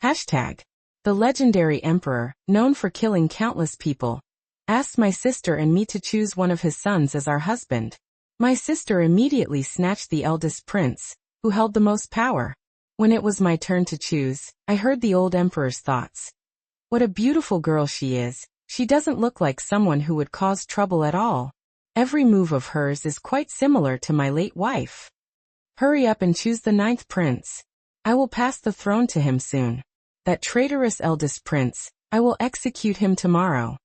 Hashtag. The legendary emperor, known for killing countless people, asked my sister and me to choose one of his sons as our husband. My sister immediately snatched the eldest prince, who held the most power. When it was my turn to choose, I heard the old emperor's thoughts. What a beautiful girl she is. She doesn't look like someone who would cause trouble at all. Every move of hers is quite similar to my late wife. Hurry up and choose the 9th prince. I will pass the throne to him soon. That traitorous eldest prince, I will execute him tomorrow.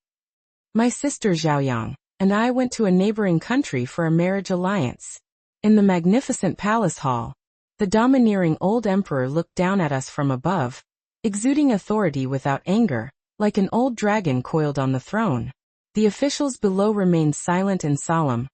My sister Xiaoyang and I went to a neighboring country for a marriage alliance. In the magnificent palace hall, the domineering old emperor looked down at us from above, exuding authority without anger, like an old dragon coiled on the throne. The officials below remained silent and solemn,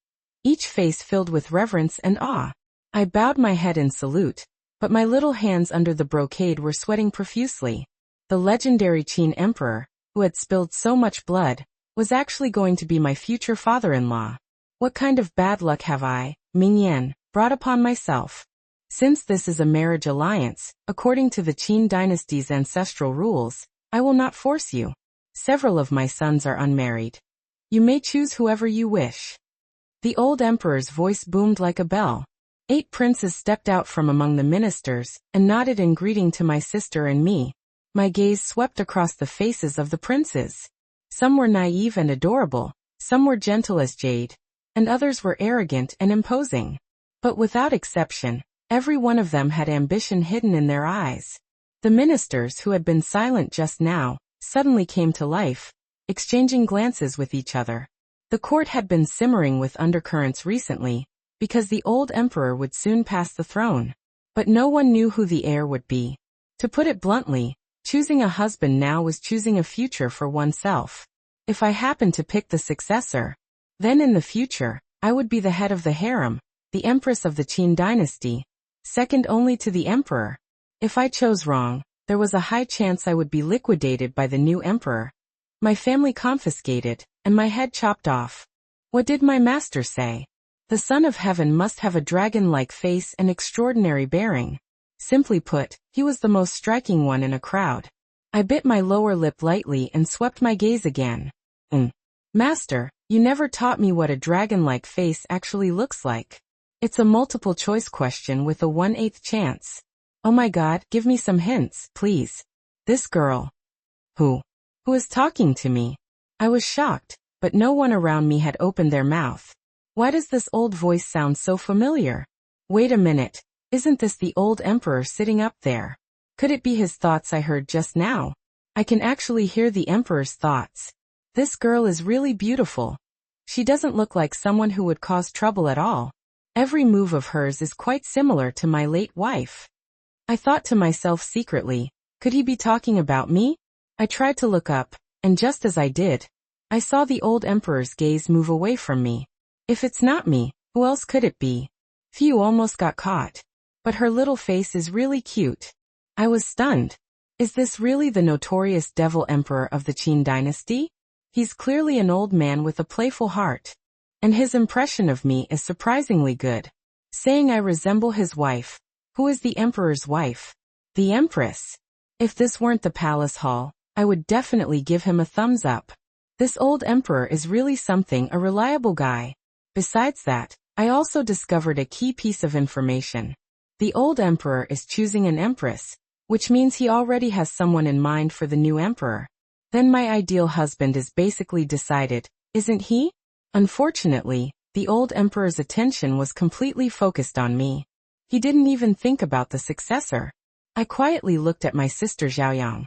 each face filled with reverence and awe. I bowed my head in salute, but my little hands under the brocade were sweating profusely. The legendary Qin emperor, who had spilled so much blood, was actually going to be my future father-in-law. What kind of bad luck have I, Ming Yan, brought upon myself? Since this is a marriage alliance, according to the Qin dynasty's ancestral rules, I will not force you. Several of my sons are unmarried. You may choose whoever you wish. The old emperor's voice boomed like a bell. 8 princes stepped out from among the ministers and nodded in greeting to my sister and me. My gaze swept across the faces of the princes. Some were naive and adorable, some were gentle as jade, and others were arrogant and imposing. But without exception, every one of them had ambition hidden in their eyes. The ministers who had been silent just now suddenly came to life, exchanging glances with each other. The court had been simmering with undercurrents recently, because the old emperor would soon pass the throne. But no one knew who the heir would be. To put it bluntly, choosing a husband now was choosing a future for oneself. If I happened to pick the successor, then in the future, I would be the head of the harem, the empress of the Qin dynasty, second only to the emperor. If I chose wrong, there was a high chance I would be liquidated by the new emperor, my family confiscated, and my head chopped off. What did my master say? The Son of Heaven must have a dragon-like face and extraordinary bearing. Simply put, he was the most striking one in a crowd. I bit my lower lip lightly and swept my gaze again. Master, you never taught me what a dragon-like face actually looks like. It's a multiple-choice question with a 1/8 chance. Oh my God, give me some hints, please. This girl. Who is talking to me? I was shocked, but no one around me had opened their mouth. Why does this old voice sound so familiar? Wait a minute, isn't this the old emperor sitting up there? Could it be his thoughts I heard just now? I can actually hear the emperor's thoughts. This girl is really beautiful. She doesn't look like someone who would cause trouble at all. Every move of hers is quite similar to my late wife. I thought to myself secretly, could he be talking about me? I tried to look up, and just as I did, I saw the old emperor's gaze move away from me. If it's not me, who else could it be? Phew, almost got caught. But her little face is really cute. I was stunned. Is this really the notorious devil emperor of the Qin dynasty? He's clearly an old man with a playful heart. And his impression of me is surprisingly good. Saying I resemble his wife. Who is the emperor's wife? The empress. If this weren't the palace hall, I would definitely give him a thumbs up. This old emperor is really something, a reliable guy. Besides that, I also discovered a key piece of information. The old emperor is choosing an empress, which means he already has someone in mind for the new emperor. Then my ideal husband is basically decided, isn't he? Unfortunately, the old emperor's attention was completely focused on me. He didn't even think about the successor. I quietly looked at my sister Xiaoyang.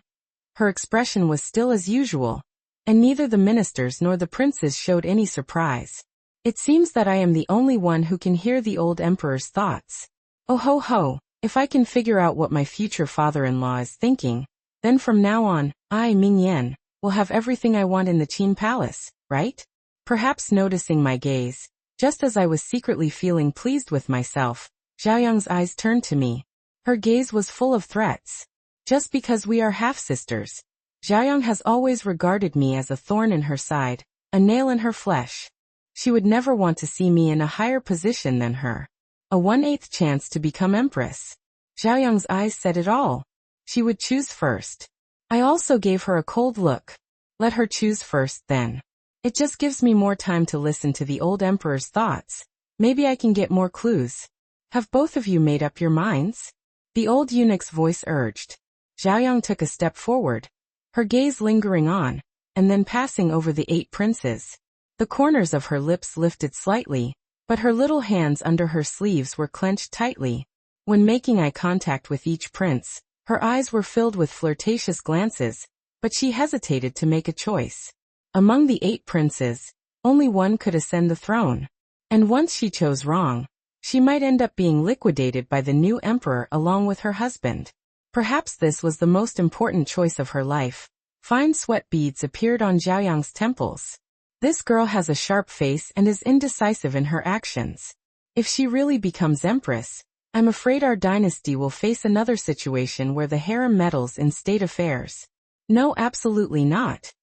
Her expression was still as usual, and neither the ministers nor the princes showed any surprise. It seems that I am the only one who can hear the old emperor's thoughts. Oh ho ho, if I can figure out what my future father-in-law is thinking, then from now on, I, Ming Yan, will have everything I want in the Qin palace, right? Perhaps noticing my gaze, just as I was secretly feeling pleased with myself, Xiaoyang's eyes turned to me. Her gaze was full of threats. Just because we are half-sisters, Xiaoyang has always regarded me as a thorn in her side, a nail in her flesh. She would never want to see me in a higher position than her. A 1/8 chance to become empress. Xiaoyang's eyes said it all. She would choose first. I also gave her a cold look. Let her choose first then. It just gives me more time to listen to the old emperor's thoughts. Maybe I can get more clues. Have both of you made up your minds? The old eunuch's voice urged. Xiaoyang took a step forward, her gaze lingering on, and then passing over the 8 princes. The corners of her lips lifted slightly, but her little hands under her sleeves were clenched tightly. When making eye contact with each prince, her eyes were filled with flirtatious glances, but she hesitated to make a choice. Among the 8 princes, only one could ascend the throne. And once she chose wrong, she might end up being liquidated by the new emperor along with her husband. Perhaps this was the most important choice of her life. Fine sweat beads appeared on Xiaoyang's temples. This girl has a sharp face and is indecisive in her actions. If she really becomes empress, I'm afraid our dynasty will face another situation where the harem meddles in state affairs. No, absolutely not.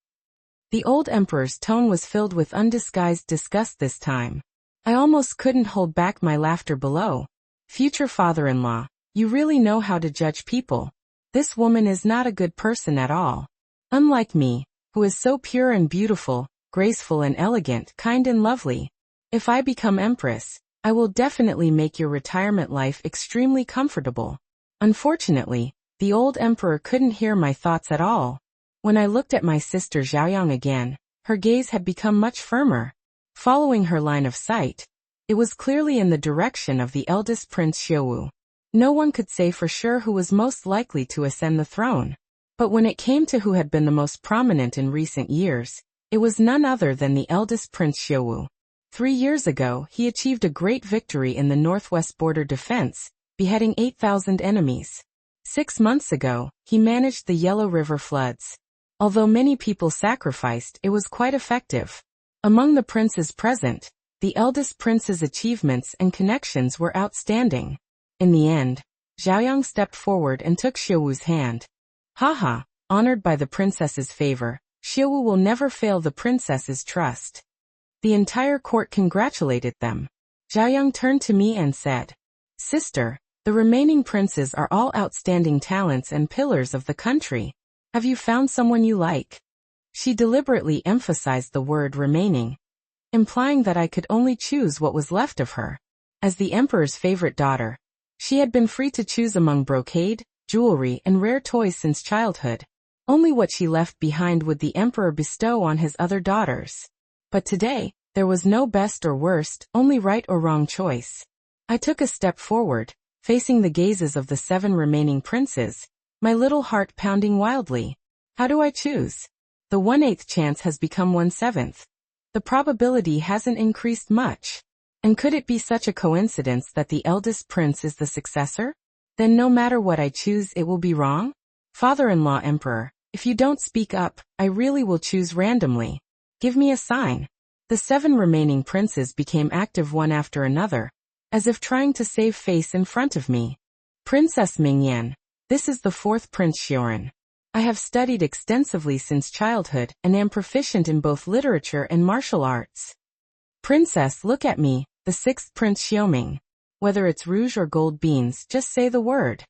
The old emperor's tone was filled with undisguised disgust this time. I almost couldn't hold back my laughter below. Future father-in-law, you really know how to judge people. This woman is not a good person at all. Unlike me, who is so pure and beautiful, graceful and elegant, kind and lovely. If I become empress, I will definitely make your retirement life extremely comfortable. Unfortunately, the old emperor couldn't hear my thoughts at all. When I looked at my sister Xiaoyang again, her gaze had become much firmer. Following her line of sight, it was clearly in the direction of the eldest Prince Xiuwu. No one could say for sure who was most likely to ascend the throne. But when it came to who had been the most prominent in recent years, it was none other than the eldest Prince Xiuwu. 3 years ago, he achieved a great victory in the northwest border defense, beheading 8,000 enemies. 6 months ago, he managed the Yellow River floods. Although many people sacrificed, it was quite effective. Among the princes present, the eldest prince's achievements and connections were outstanding. In the end, Xiaoyang stepped forward and took Xiuwu's hand. Haha, honored by the princess's favor, Xiuwu will never fail the princess's trust. The entire court congratulated them. Xiaoyang turned to me and said, Sister, the remaining princes are all outstanding talents and pillars of the country. Have you found someone you like? She deliberately emphasized the word remaining, implying that I could only choose what was left of her. As the emperor's favorite daughter, she had been free to choose among brocade, jewelry and rare toys since childhood. Only what she left behind would the emperor bestow on his other daughters. But today, there was no best or worst, only right or wrong choice. I took a step forward, facing the gazes of the 7 remaining princes, my little heart pounding wildly. How do I choose? The 1/8 chance has become 1/7. The probability hasn't increased much. And could it be such a coincidence that the eldest prince is the successor? Then no matter what I choose, it will be wrong? Father-in-law emperor, if you don't speak up, I really will choose randomly. Give me a sign. The 7 remaining princes became active one after another, as if trying to save face in front of me. Princess Mingyan, this is the 4th Prince Xiuren. I have studied extensively since childhood and am proficient in both literature and martial arts. Princess, look at me, the 6th Prince Xiuming. Whether it's rouge or gold beans, just say the word.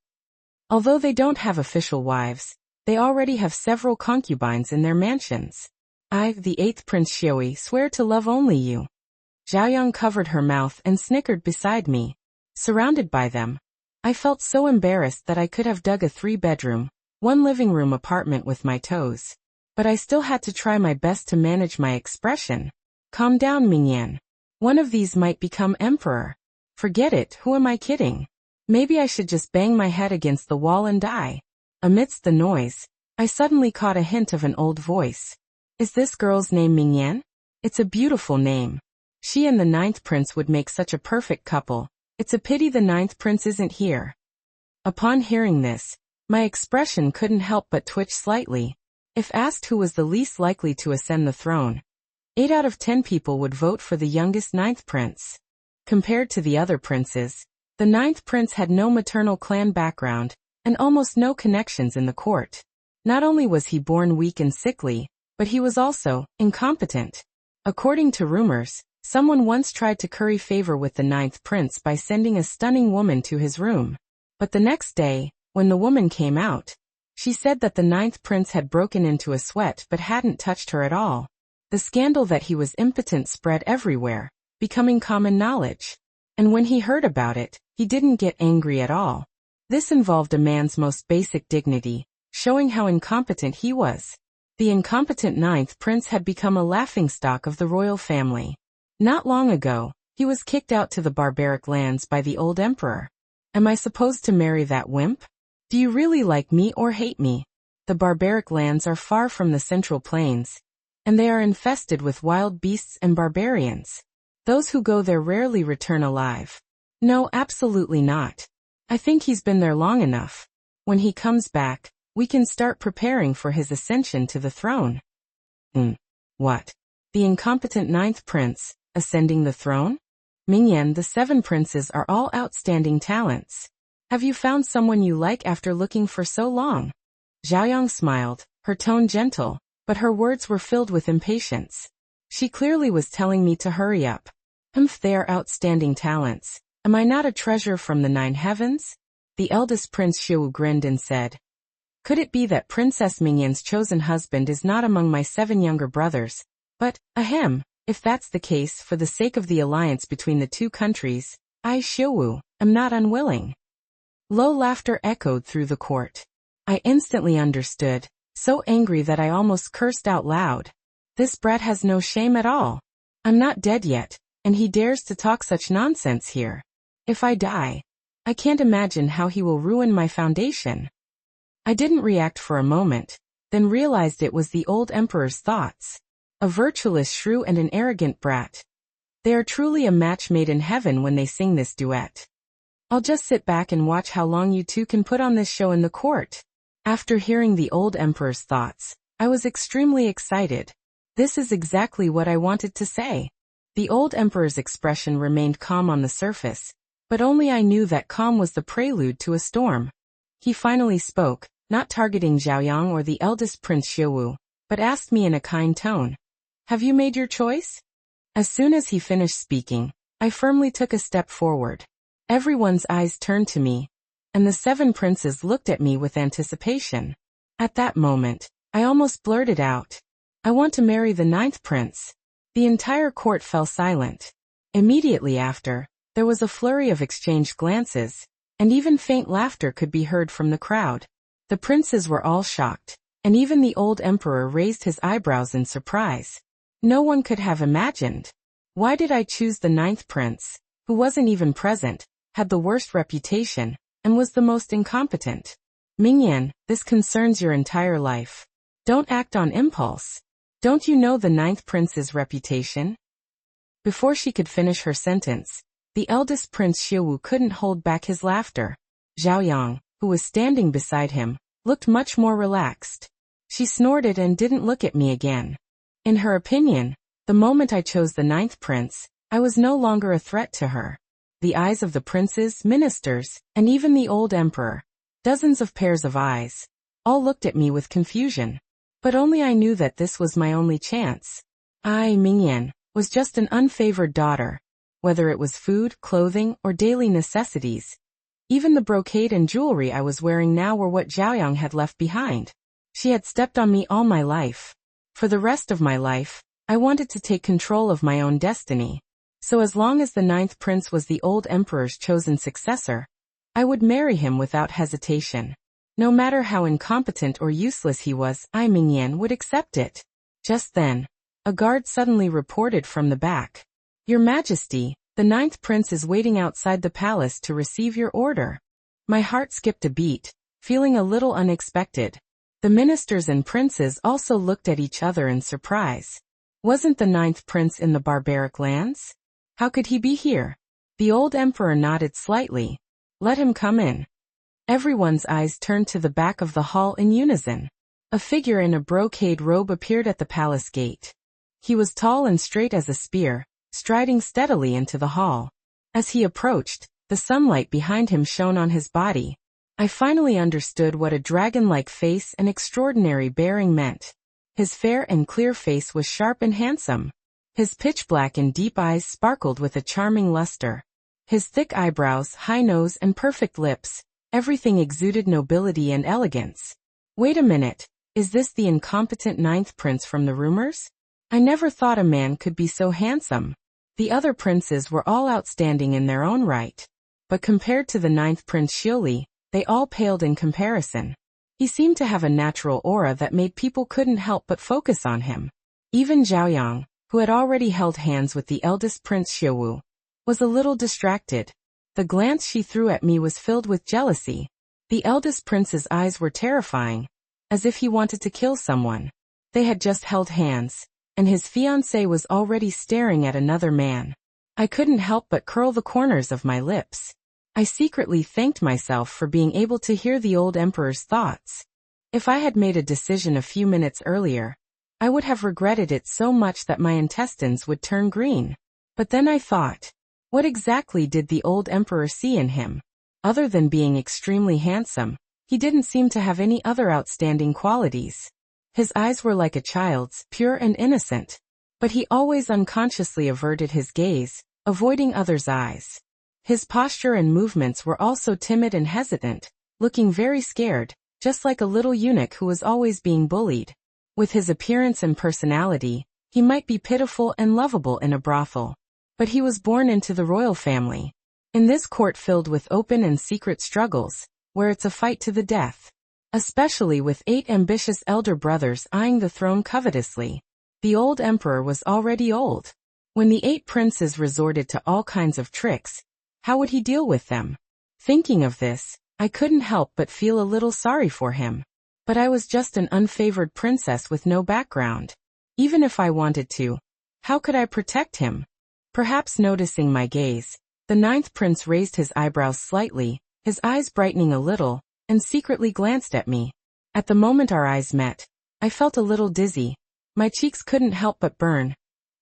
Although they don't have official wives, they already have several concubines in their mansions. I, the 8th Prince Xiui, swear to love only you. Xiaoyang covered her mouth and snickered beside me. Surrounded by them, I felt so embarrassed that I could have dug a 3-bedroom, 1 living room apartment with my toes. But I still had to try my best to manage my expression. Calm down, Mingyan. One of these might become emperor. Forget it, who am I kidding? Maybe I should just bang my head against the wall and die. Amidst the noise, I suddenly caught a hint of an old voice. Is this girl's name Mingyan? It's a beautiful name. She and the 9th prince would make such a perfect couple. It's a pity the 9th prince isn't here. Upon hearing this, my expression couldn't help but twitch slightly. If asked who was the least likely to ascend the throne, 8 out of 10 people would vote for the youngest 9th prince. Compared to the other princes, the 9th prince had no maternal clan background, and almost no connections in the court. Not only was he born weak and sickly, but he was also incompetent. According to rumors, someone once tried to curry favor with the 9th prince by sending a stunning woman to his room. But the next day, when the woman came out, She said that the ninth prince had broken into a sweat but hadn't touched her at all. The scandal that he was impotent spread everywhere, becoming common knowledge. And when he heard about it, he didn't get angry at all. This involved a man's most basic dignity, showing how incompetent he was. The incompetent ninth prince had become a laughingstock of the royal family. Not long ago, he was kicked out to the barbaric lands by the old emperor. Am I supposed to marry that wimp? Do you really like me or hate me? The barbaric lands are far from the central plains, and they are infested with wild beasts and barbarians. Those who go there rarely return alive. No, absolutely not. I think he's been there long enough. When he comes back, we can start preparing for his ascension to the throne. What? The incompetent ninth prince, ascending the throne? Mingyan, the 7 princes are all outstanding talents. Have you found someone you like after looking for so long? Xiaoyang smiled, her tone gentle, but her words were filled with impatience. She clearly was telling me to hurry up. They are outstanding talents. Am I not a treasure from the 9 heavens? The eldest Prince Xiu grinned and said, could it be that Princess Mingyan's chosen husband is not among my 7 younger brothers? But, ahem, if that's the case, for the sake of the alliance between the 2 countries, I, Xiu, am not unwilling. Low laughter echoed through the court. I instantly understood, so angry that I almost cursed out loud. This brat has no shame at all. I'm not dead yet, and he dares to talk such nonsense here. If I die, I can't imagine how he will ruin my foundation. I didn't react for a moment, then realized it was the old emperor's thoughts. A virtuous shrew and an arrogant brat. They are truly a match made in heaven when they sing this duet. I'll just sit back and watch how long you two can put on this show in the court. After hearing the old emperor's thoughts, I was extremely excited. This is exactly what I wanted to say. The old emperor's expression remained calm on the surface, but only I knew that calm was the prelude to a storm. He finally spoke, not targeting Xiaoyang or the eldest Prince Xiu, but asked me in a kind tone. Have you made your choice? As soon as he finished speaking, I firmly took a step forward. Everyone's eyes turned to me, and the 7 princes looked at me with anticipation. At that moment, I almost blurted out, I want to marry the 9th prince. The entire court fell silent. Immediately after, there was a flurry of exchanged glances, and even faint laughter could be heard from the crowd. The princes were all shocked, and even the old emperor raised his eyebrows in surprise. No one could have imagined. Why did I choose the 9th prince, who wasn't even present, had the worst reputation, and was the most incompetent? Mingyan, this concerns your entire life. Don't act on impulse. Don't you know the 9th prince's reputation? Before she could finish her sentence, the eldest Prince Xiu couldn't hold back his laughter. Xiaoyang, who was standing beside him, looked much more relaxed. She snorted and didn't look at me again. In her opinion, the moment I chose the 9th prince, I was no longer a threat to her. The eyes of the princes, ministers, and even the old emperor, dozens of pairs of eyes, all looked at me with confusion. But only I knew that this was my only chance. I, Mingyan, was just an unfavored daughter. Whether it was food, clothing, or daily necessities. Even the brocade and jewelry I was wearing now were what Xiaoyang had left behind. She had stepped on me all my life. For the rest of my life, I wanted to take control of my own destiny. So as long as the 9th prince was the old emperor's chosen successor, I would marry him without hesitation. No matter how incompetent or useless he was, I, Mingyan, would accept it. Just then, a guard suddenly reported from the back. Your Majesty, the 9th prince is waiting outside the palace to receive your order. My heart skipped a beat, feeling a little unexpected. The ministers and princes also looked at each other in surprise. Wasn't the 9th prince in the barbaric lands? How could he be here? The old emperor nodded slightly. Let him come in. Everyone's eyes turned to the back of the hall in unison. A figure in a brocade robe appeared at the palace gate. He was tall and straight as a spear, striding steadily into the hall. As he approached, the sunlight behind him shone on his body. I finally understood what a dragon-like face and extraordinary bearing meant. His fair and clear face was sharp and handsome. His pitch-black and deep eyes sparkled with a charming luster. His thick eyebrows, high nose, and perfect lips, everything exuded nobility and elegance. Wait a minute, is this the incompetent ninth prince from the rumors? I never thought a man could be so handsome. The other princes were all outstanding in their own right. But compared to the ninth prince Xiuli, they all paled in comparison. He seemed to have a natural aura that made people couldn't help but focus on him. Even Zhaoyang, who had already held hands with the eldest prince Xiuwu, was a little distracted. The glance she threw at me was filled with jealousy. The eldest prince's eyes were terrifying, as if he wanted to kill someone. They had just held hands, and his fiancée was already staring at another man. I couldn't help but curl the corners of my lips. I secretly thanked myself for being able to hear the old emperor's thoughts. If I had made a decision a few minutes earlier, I would have regretted it so much that my intestines would turn green. But then I thought, what exactly did the old emperor see in him? Other than being extremely handsome, he didn't seem to have any other outstanding qualities. His eyes were like a child's, pure and innocent. But he always unconsciously averted his gaze, avoiding others' eyes. His posture and movements were also timid and hesitant, looking very scared, just like a little eunuch who was always being bullied. With his appearance and personality, he might be pitiful and lovable in a brothel. But he was born into the royal family. In this court filled with open and secret struggles, where it's a fight to the death. Especially with 8 ambitious elder brothers eyeing the throne covetously. The old emperor was already old. When the 8 princes resorted to all kinds of tricks, how would he deal with them? Thinking of this, I couldn't help but feel a little sorry for him. But I was just an unfavored princess with no background. Even if I wanted to, how could I protect him? Perhaps noticing my gaze, the ninth prince raised his eyebrows slightly, his eyes brightening a little, and secretly glanced at me. At the moment our eyes met, I felt a little dizzy. My cheeks couldn't help but burn,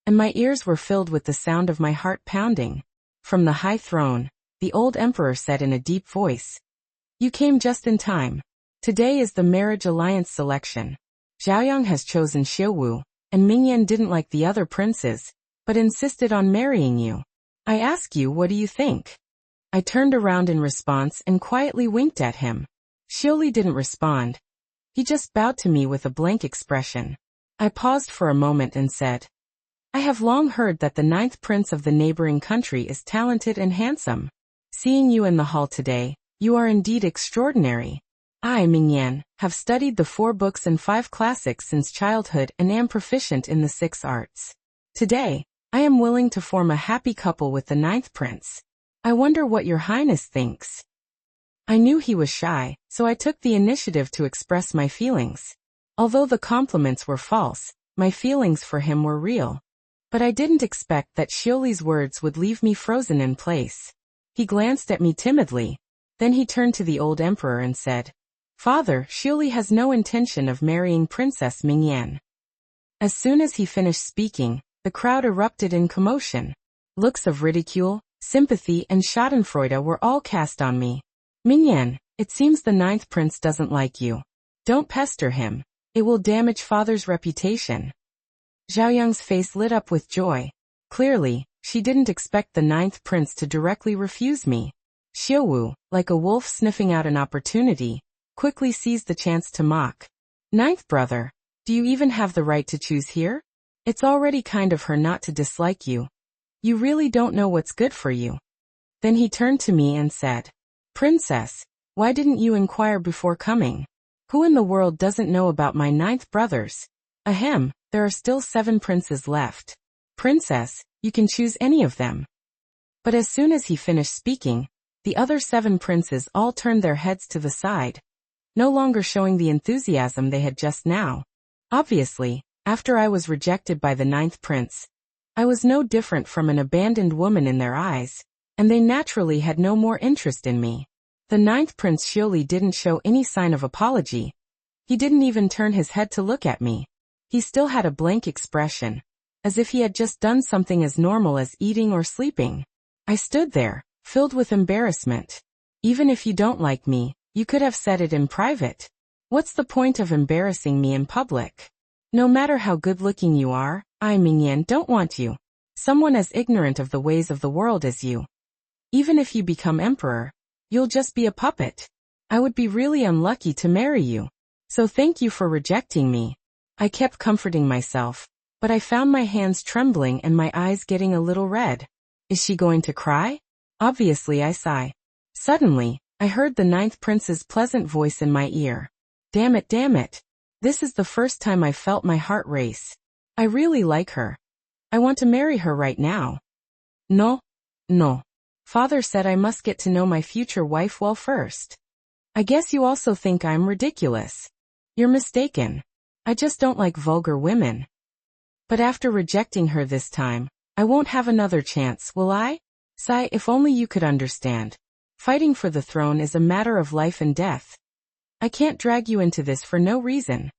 and my ears were filled with the sound of my heart pounding. From the high throne, the old emperor said in a deep voice, "You came just in time. Today is the marriage alliance selection. Zhaoyang has chosen Xiuwu, and Mingyan didn't like the other princes, but insisted on marrying you. I ask you, what do you think?" I turned around in response and quietly winked at him. Xiuli didn't respond. He just bowed to me with a blank expression. I paused for a moment and said, "I have long heard that the ninth prince of the neighboring country is talented and handsome. Seeing you in the hall today, you are indeed extraordinary. I, Mingyan, have studied the 4 books and 5 classics since childhood and am proficient in the 6 arts. Today, I am willing to form a happy couple with the ninth prince. I wonder what your highness thinks." I knew he was shy, so I took the initiative to express my feelings. Although the compliments were false, my feelings for him were real. But I didn't expect that Xiuli's words would leave me frozen in place. He glanced at me timidly. Then he turned to the old emperor and said, "Father, Xiuli has no intention of marrying Princess Mingyan." As soon as he finished speaking, the crowd erupted in commotion. Looks of ridicule, sympathy and schadenfreude were all cast on me. "Mingyan, it seems the ninth prince doesn't like you. Don't pester him. It will damage father's reputation." Zhaoyang's face lit up with joy. Clearly, she didn't expect the ninth prince to directly refuse me. Xiuwu, like a wolf sniffing out an opportunity, quickly seized the chance to mock. "Ninth brother, do you even have the right to choose here? It's already kind of her not to dislike you. You really don't know what's good for you." Then he turned to me and said, "Princess, why didn't you inquire before coming? Who in the world doesn't know about my ninth brothers? Ahem, there are still 7 princes left. Princess, you can choose any of them." But as soon as he finished speaking, the other 7 princes all turned their heads to the side, no longer showing the enthusiasm they had just now. Obviously, after I was rejected by the ninth prince, I was no different from an abandoned woman in their eyes, and they naturally had no more interest in me. The ninth prince Xiuli didn't show any sign of apology. He didn't even turn his head to look at me. He still had a blank expression, as if he had just done something as normal as eating or sleeping. I stood there, filled with embarrassment. Even if you don't like me, you could have said it in private. What's the point of embarrassing me in public? No matter how good-looking you are, I, Mingyan, don't want you. Someone as ignorant of the ways of the world as you. Even if you become emperor, you'll just be a puppet. I would be really unlucky to marry you. So thank you for rejecting me. I kept comforting myself, but I found my hands trembling and my eyes getting a little red. Is she going to cry? Obviously I sigh. Suddenly, I heard the ninth prince's pleasant voice in my ear. Damn it, damn it. This is the first time I felt my heart race. I really like her. I want to marry her right now. No. No. Father said I must get to know my future wife well first. I guess you also think I'm ridiculous. You're mistaken. I just don't like vulgar women. But after rejecting her this time, I won't have another chance, will I? Sigh, if only you could understand. Fighting for the throne is a matter of life and death. I can't drag you into this for no reason.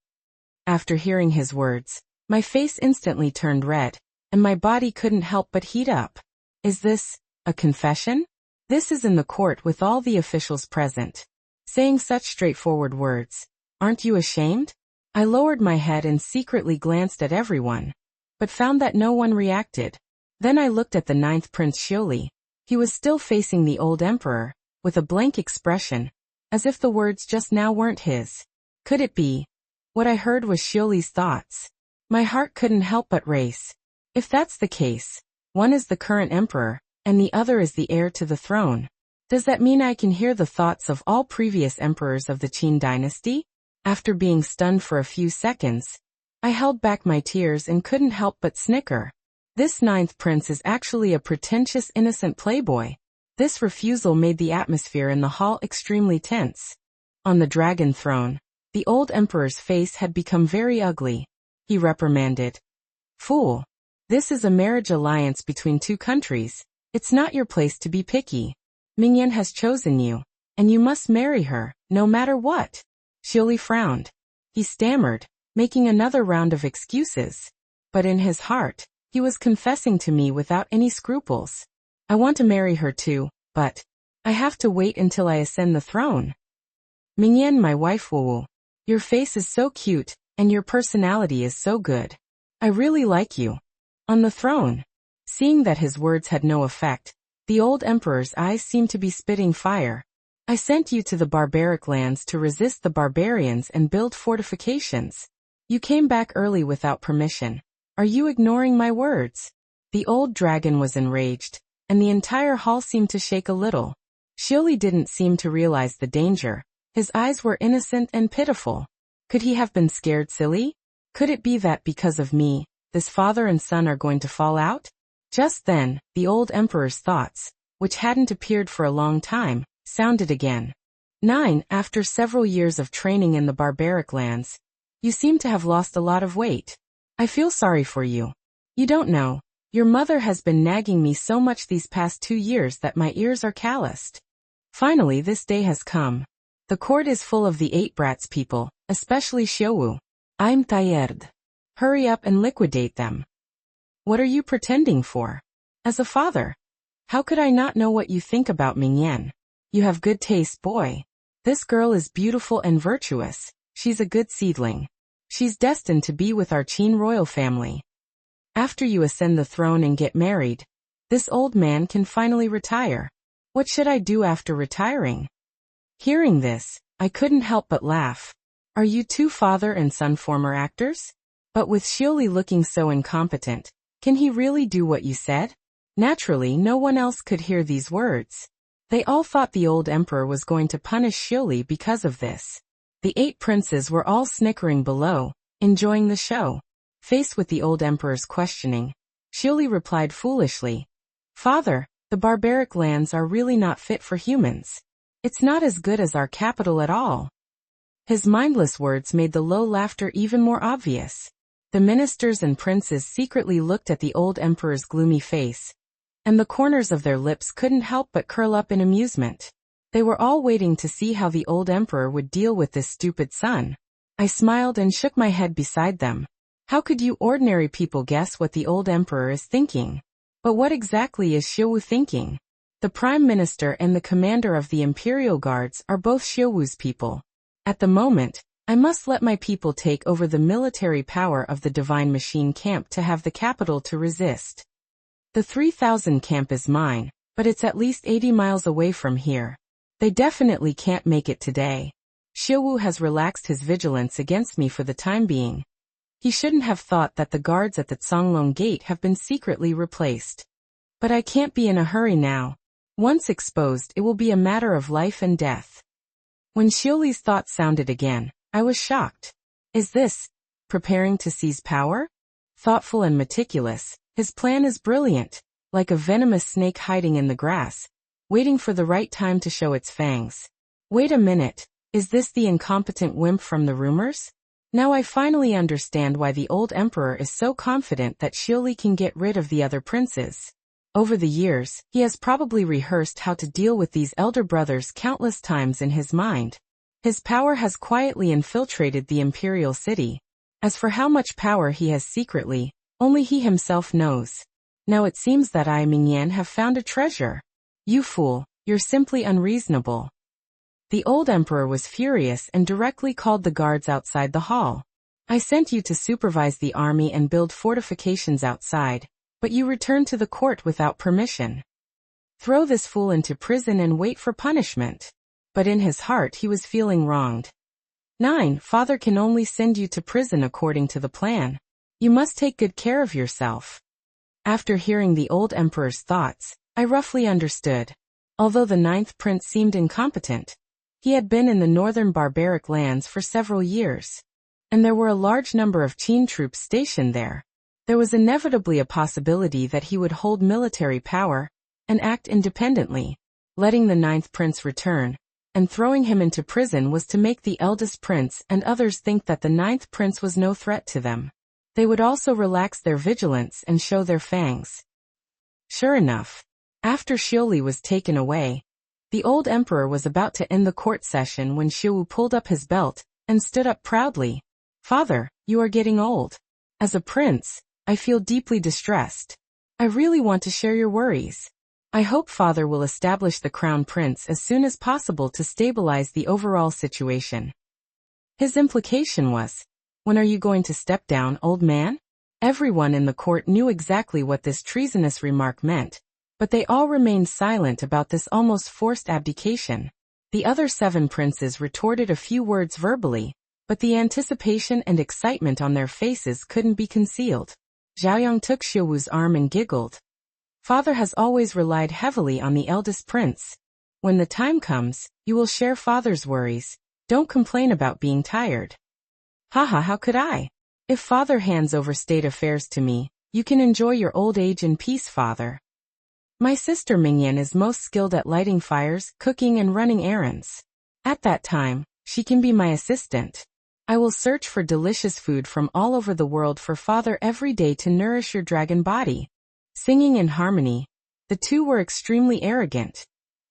After hearing his words, my face instantly turned red, and my body couldn't help but heat up. Is this a confession? This is in the court with all the officials present. Saying such straightforward words. Aren't you ashamed? I lowered my head and secretly glanced at everyone, but found that no one reacted. Then I looked at the ninth Prince Shioli. He was still facing the old emperor, with a blank expression, as if the words just now weren't his. Could it be? What I heard was Shioli's thoughts. My heart couldn't help but race. If that's the case, one is the current emperor, and the other is the heir to the throne. Does that mean I can hear the thoughts of all previous emperors of the Qin dynasty? After being stunned for a few seconds, I held back my tears and couldn't help but snicker. This ninth prince is actually a pretentious innocent playboy. This refusal made the atmosphere in the hall extremely tense. On the dragon throne, the old emperor's face had become very ugly. He reprimanded. Fool! This is a marriage alliance between two countries. It's not your place to be picky. Mingyan has chosen you, and you must marry her, no matter what. Shioli frowned. He stammered, making another round of excuses. But in his heart, he was confessing to me without any scruples. I want to marry her too, but I have to wait until I ascend the throne. Mingyan, my wife Wu, your face is so cute, and your personality is so good. I really like you. On the throne. Seeing that his words had no effect, the old emperor's eyes seemed to be spitting fire. I sent you to the barbaric lands to resist the barbarians and build fortifications. You came back early without permission. Are you ignoring my words? The old dragon was enraged, and the entire hall seemed to shake a little. Shioli didn't seem to realize the danger. His eyes were innocent and pitiful. Could he have been scared silly? Could it be that because of me, this father and son are going to fall out? Just then, the old emperor's thoughts, which hadn't appeared for a long time, sounded again. 9. After several years of training in the barbaric lands, you seem to have lost a lot of weight. I feel sorry for you. You don't know. Your mother has been nagging me so much these past 2 years that my ears are calloused. Finally, this day has come. The court is full of the 8 brats people, especially Xiaowu. I'm tired. Hurry up and liquidate them. What are you pretending for? As a father, how could I not know what you think about Mingyan? You have good taste, boy. This girl is beautiful and virtuous. She's a good seedling. She's destined to be with our Qin royal family. After you ascend the throne and get married, this old man can finally retire. What should I do after retiring? Hearing this, I couldn't help but laugh. Are you two father and son former actors? But with Shioli looking so incompetent, can he really do what you said? Naturally, no one else could hear these words. They all thought the old emperor was going to punish Shioli because of this. The 8 princes were all snickering below, enjoying the show. Faced with the old emperor's questioning, Shioli replied foolishly, Father, the barbaric lands are really not fit for humans. It's not as good as our capital at all. His mindless words made the low laughter even more obvious. The ministers and princes secretly looked at the old emperor's gloomy face, and the corners of their lips couldn't help but curl up in amusement. They were all waiting to see how the old emperor would deal with this stupid son. I smiled and shook my head beside them. How could you ordinary people guess what the old emperor is thinking? But what exactly is Xiaowu thinking? The prime minister and the commander of the imperial guards are both Xiaowu's people. At the moment, I must let my people take over the military power of the divine machine camp to have the capital to resist. The 3,000 camp is mine, but it's at least 80 miles away from here. They definitely can't make it today. Xiuwu has relaxed his vigilance against me for the time being. He shouldn't have thought that the guards at the Zonglong gate have been secretly replaced. But I can't be in a hurry now. Once exposed, it will be a matter of life and death. When Xiuli's thoughts sounded again, I was shocked. Is this preparing to seize power? Thoughtful and meticulous, his plan is brilliant, like a venomous snake hiding in the grass, waiting for the right time to show its fangs. Wait a minute, is this the incompetent wimp from the rumors? Now I finally understand why the old emperor is so confident that Xiuli can get rid of the other princes. Over the years, he has probably rehearsed how to deal with these elder brothers countless times in his mind. His power has quietly infiltrated the imperial city. As for how much power he has secretly, only he himself knows. Now it seems that I, Mingyan, have found a treasure. You fool, you're simply unreasonable. The old emperor was furious and directly called the guards outside the hall. I sent you to supervise the army and build fortifications outside, but you returned to the court without permission. Throw this fool into prison and wait for punishment. But in his heart he was feeling wronged. 9. Father can only send you to prison according to the plan. You must take good care of yourself. After hearing the old emperor's thoughts, I roughly understood. Although the 9th prince seemed incompetent, he had been in the northern barbaric lands for several years, and there were a large number of Qin troops stationed there. There was inevitably a possibility that he would hold military power and act independently. Letting the 9th prince return and throwing him into prison was to make the eldest prince and others think that the 9th prince was no threat to them. They would also relax their vigilance and show their fangs. Sure enough, after Xiuli was taken away, the old emperor was about to end the court session when Xiuwu pulled up his belt and stood up proudly. Father, you are getting old. As a prince, I feel deeply distressed. I really want to share your worries. I hope Father will establish the crown prince as soon as possible to stabilize the overall situation. His implication was, when are you going to step down, old man? Everyone in the court knew exactly what this treasonous remark meant, but they all remained silent about this almost forced abdication. The other 7 princes retorted a few words verbally, but the anticipation and excitement on their faces couldn't be concealed. Zhaoyang took Xiuwu's arm and giggled. Father has always relied heavily on the eldest prince. When the time comes, you will share Father's worries. Don't complain about being tired. Haha, how could I? If Father hands over state affairs to me, you can enjoy your old age in peace, Father. My sister Mingyan is most skilled at lighting fires, cooking and running errands. At that time, she can be my assistant. I will search for delicious food from all over the world for Father every day to nourish your dragon body. Singing in harmony, the two were extremely arrogant.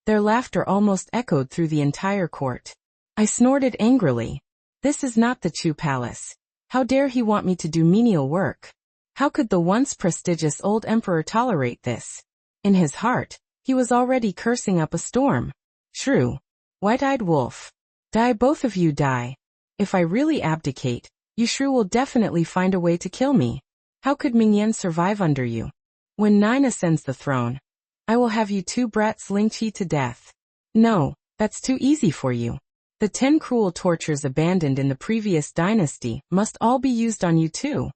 Their laughter almost echoed through the entire court. I snorted angrily. This is not the Chu Palace. How dare he want me to do menial work? How could the once prestigious old emperor tolerate this? In his heart, he was already cursing up a storm. Shrew. White-eyed wolf. Die, both of you die. If I really abdicate, you shrew will definitely find a way to kill me. How could Mingyan survive under you? When 9 ascends the throne, I will have you 2 brats lynch to death. No, that's too easy for you. The 10 cruel tortures abandoned in the previous dynasty must all be used on you too.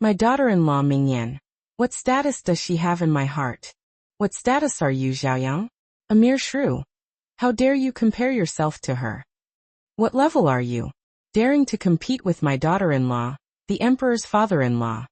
My daughter-in-law Mingyan. What status does she have in my heart? What status are you, Zhaoyang? A mere shrew. How dare you compare yourself to her? What level are you? Daring to compete with my daughter-in-law, the emperor's father-in-law.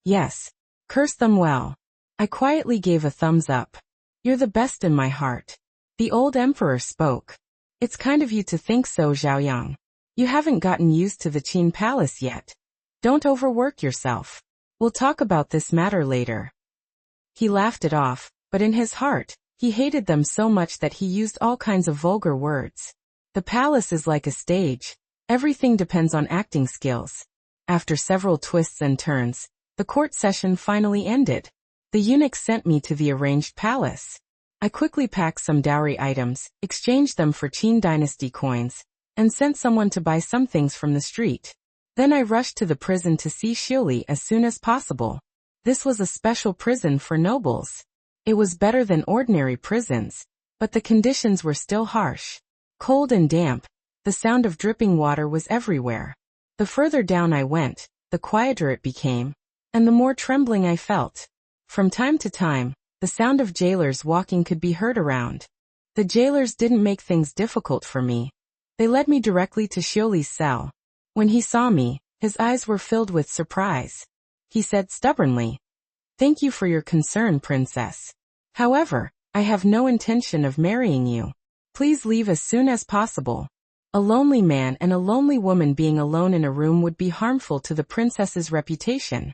Yes. Curse them well. I quietly gave a thumbs up. You're the best in my heart. The old emperor spoke. It's kind of you to think so, Zhaoyang. You haven't gotten used to the Qin palace yet. Don't overwork yourself. We'll talk about this matter later. He laughed it off, but in his heart, he hated them so much that he used all kinds of vulgar words. The palace is like a stage. Everything depends on acting skills. After several twists and turns, the court session finally ended. The eunuch sent me to the arranged palace. I quickly packed some dowry items, exchanged them for Qin dynasty coins, and sent someone to buy some things from the street. Then I rushed to the prison to see Xiuli as soon as possible. This was a special prison for nobles. It was better than ordinary prisons, but the conditions were still harsh. Cold and damp, The sound of dripping water was everywhere. The further down I went, the quieter it became, and the more trembling I felt. From time to time, the sound of jailers walking could be heard around. The jailers didn't make things difficult for me. They led me directly to Xiuli's cell. When he saw me, his eyes were filled with surprise. He said stubbornly, "Thank you for your concern, princess. However, I have no intention of marrying you. Please leave as soon as possible." A lonely man and a lonely woman being alone in a room would be harmful to the princess's reputation.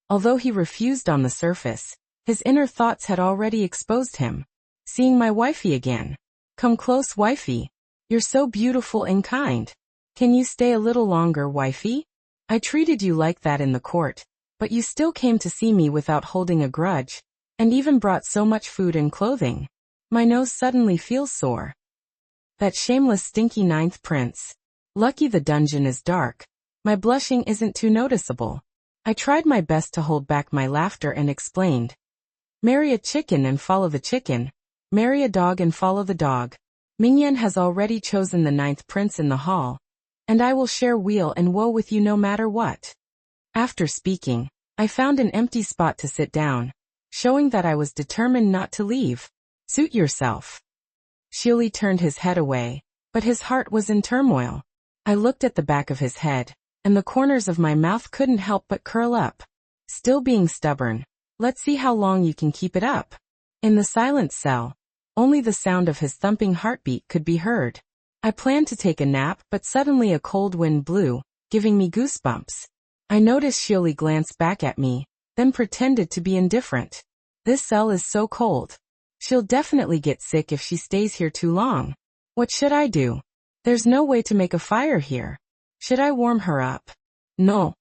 Although he refused on the surface, his inner thoughts had already exposed him. Seeing my wifey again. "Come close, wifey. You're so beautiful and kind. Can you stay a little longer, wifey? I treated you like that in the court, but you still came to see me without holding a grudge, and even brought so much food and clothing. My nose suddenly feels sore." That shameless stinky ninth prince. Lucky the dungeon is dark. My blushing isn't too noticeable. I tried my best to hold back my laughter and explained. "Marry a chicken and follow the chicken. Marry a dog and follow the dog. Mingyan has already chosen the ninth prince in the hall, and I will share weal and woe with you no matter what." After speaking, I found an empty spot to sit down, showing that I was determined not to leave. "Suit yourself." Xiuli turned his head away, but his heart was in turmoil. I looked at the back of his head, and the corners of my mouth couldn't help but curl up. Still being stubborn, "Let's see how long you can keep it up." In the silent cell, only the sound of his thumping heartbeat could be heard. I planned to take a nap, but suddenly a cold wind blew, giving me goosebumps. I noticed Xiuli glance back at me, then pretended to be indifferent. "This cell is so cold. She'll definitely get sick if she stays here too long. What should I do? There's no way to make a fire here. Should I warm her up? No.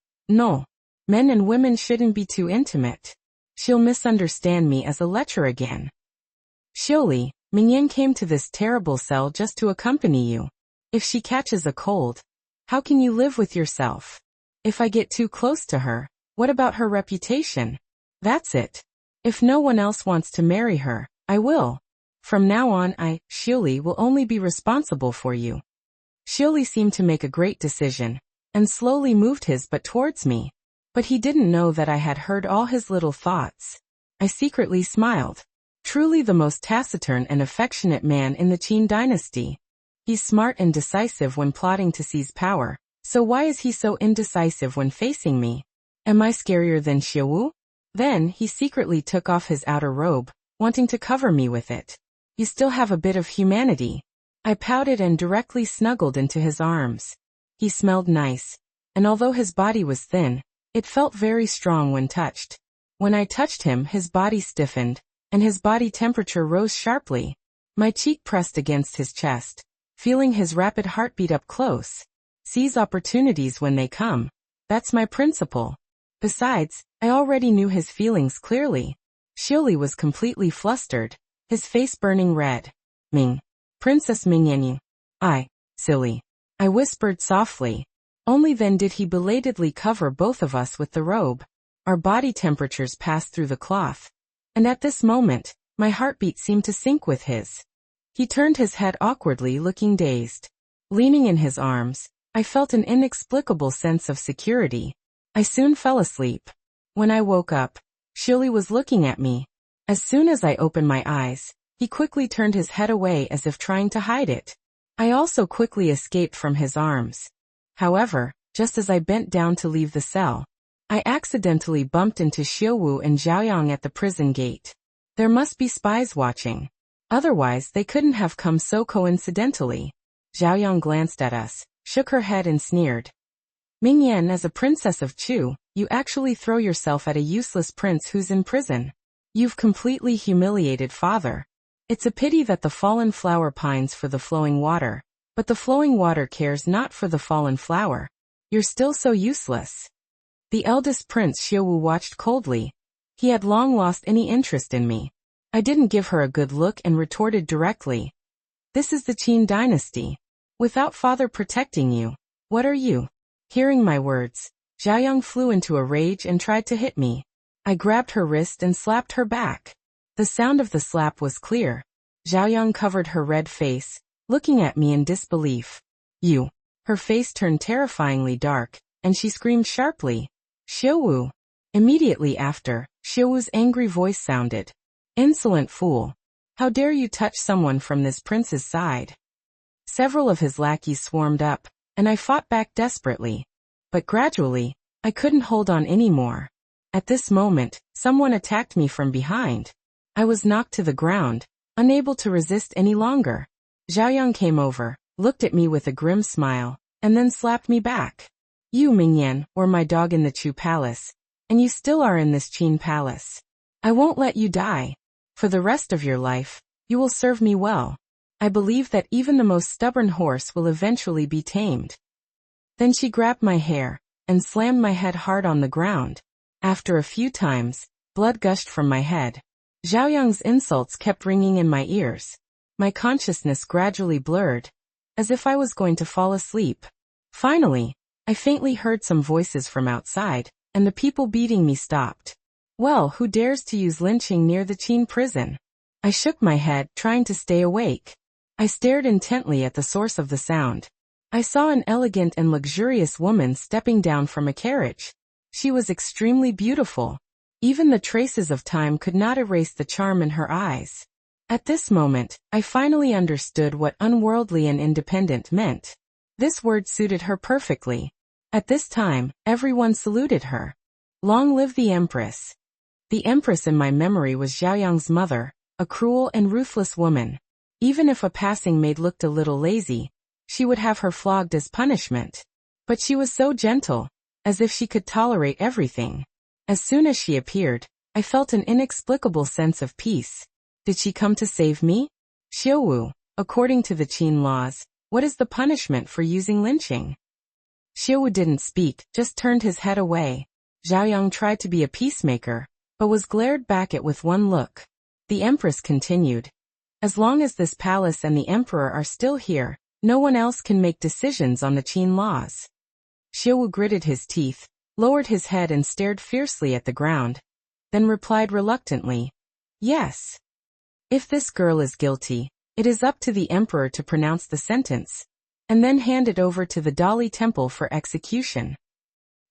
Men and women shouldn't be too intimate. She'll misunderstand me as a lecher again." "Xiuli, Mingyan came to this terrible cell just to accompany you. If she catches a cold, how can you live with yourself? If I get too close to her, what about her reputation? That's it. If no one else wants to marry her, I will. From now on Xiuli, will only be responsible for you." Xiuli seemed to make a great decision, and slowly moved his butt towards me. But he didn't know that I had heard all his little thoughts. I secretly smiled. Truly the most taciturn and affectionate man in the Qin dynasty. He's smart and decisive when plotting to seize power, so why is he so indecisive when facing me? Am I scarier than Xiaowu? Then he secretly took off his outer robe, wanting to cover me with it. "You still have a bit of humanity." I pouted and directly snuggled into his arms. He smelled nice, and although his body was thin, it felt very strong when touched. When I touched him, his body stiffened, and his body temperature rose sharply. My cheek pressed against his chest, feeling his rapid heartbeat up close. Seize opportunities when they come. That's my principle. Besides, I already knew his feelings clearly. Xiuli was completely flustered, his face burning red. Princess Mingyan. Silly. I whispered softly. Only then did he belatedly cover both of us with the robe. Our body temperatures passed through the cloth. And at this moment, my heartbeat seemed to sync with his. He turned his head awkwardly, looking dazed. Leaning in his arms, I felt an inexplicable sense of security. I soon fell asleep. When I woke up, Xiuli was looking at me. As soon as I opened my eyes, he quickly turned his head away as if trying to hide it. I also quickly escaped from his arms. However, just as I bent down to leave the cell, I accidentally bumped into Xiaowu and Zhaoyang at the prison gate. There must be spies watching. Otherwise, they couldn't have come so coincidentally. Zhaoyang glanced at us, shook her head and sneered. "Mingyan, as a princess of Chu, you actually throw yourself at a useless prince who's in prison. You've completely humiliated father. It's a pity that the fallen flower pines for the flowing water, but the flowing water cares not for the fallen flower. You're still so useless." The eldest prince Xiaowu watched coldly. He had long lost any interest in me. I didn't give her a good look and retorted directly. "This is the Qin dynasty. Without father protecting you, what are you?" Hearing my words, Zhaoyang flew into a rage and tried to hit me. I grabbed her wrist and slapped her back. The sound of the slap was clear. Zhaoyang covered her red face, looking at me in disbelief. You. Her face turned terrifyingly dark, and she screamed sharply, Xiaowu. Immediately after, Xiaowu's angry voice sounded. Insolent fool. How dare you touch someone from this prince's side? Several of his lackeys swarmed up, and I fought back desperately. But gradually, I couldn't hold on anymore. At this moment, someone attacked me from behind. I was knocked to the ground, unable to resist any longer. Xiaoyang came over, looked at me with a grim smile, and then slapped me back. You, Mingyan, were my dog in the Chu Palace, and you still are in this Qin Palace. I won't let you die. For the rest of your life, you will serve me well. I believe that even the most stubborn horse will eventually be tamed. Then she grabbed my hair, and slammed my head hard on the ground. After a few times, blood gushed from my head. Xiaoyang's insults kept ringing in my ears. My consciousness gradually blurred, as if I was going to fall asleep. Finally, I faintly heard some voices from outside, and the people beating me stopped. Well, who dares to use lynching near the Qin prison? I shook my head, trying to stay awake. I stared intently at the source of the sound. I saw an elegant and luxurious woman stepping down from a carriage. She was extremely beautiful. Even the traces of time could not erase the charm in her eyes. At this moment, I finally understood what unworldly and independent meant. This word suited her perfectly. At this time, everyone saluted her. Long live the Empress. The Empress in my memory was Xiaoyang's mother, a cruel and ruthless woman. Even if a passing maid looked a little lazy, she would have her flogged as punishment. But she was so gentle, as if she could tolerate everything. As soon as she appeared, I felt an inexplicable sense of peace. Did she come to save me? Xiaowu, according to the Qin laws, what is the punishment for using lynching? Xiaowu didn't speak, just turned his head away. Xiaoyang tried to be a peacemaker, but was glared back at with one look. The Empress continued. As long as this palace and the Emperor are still here, no one else can make decisions on the Qin laws. Xiaowu gritted his teeth, lowered his head and stared fiercely at the ground, then replied reluctantly, Yes. If this girl is guilty, it is up to the Emperor to pronounce the sentence, and then hand it over to the Dali Temple for execution.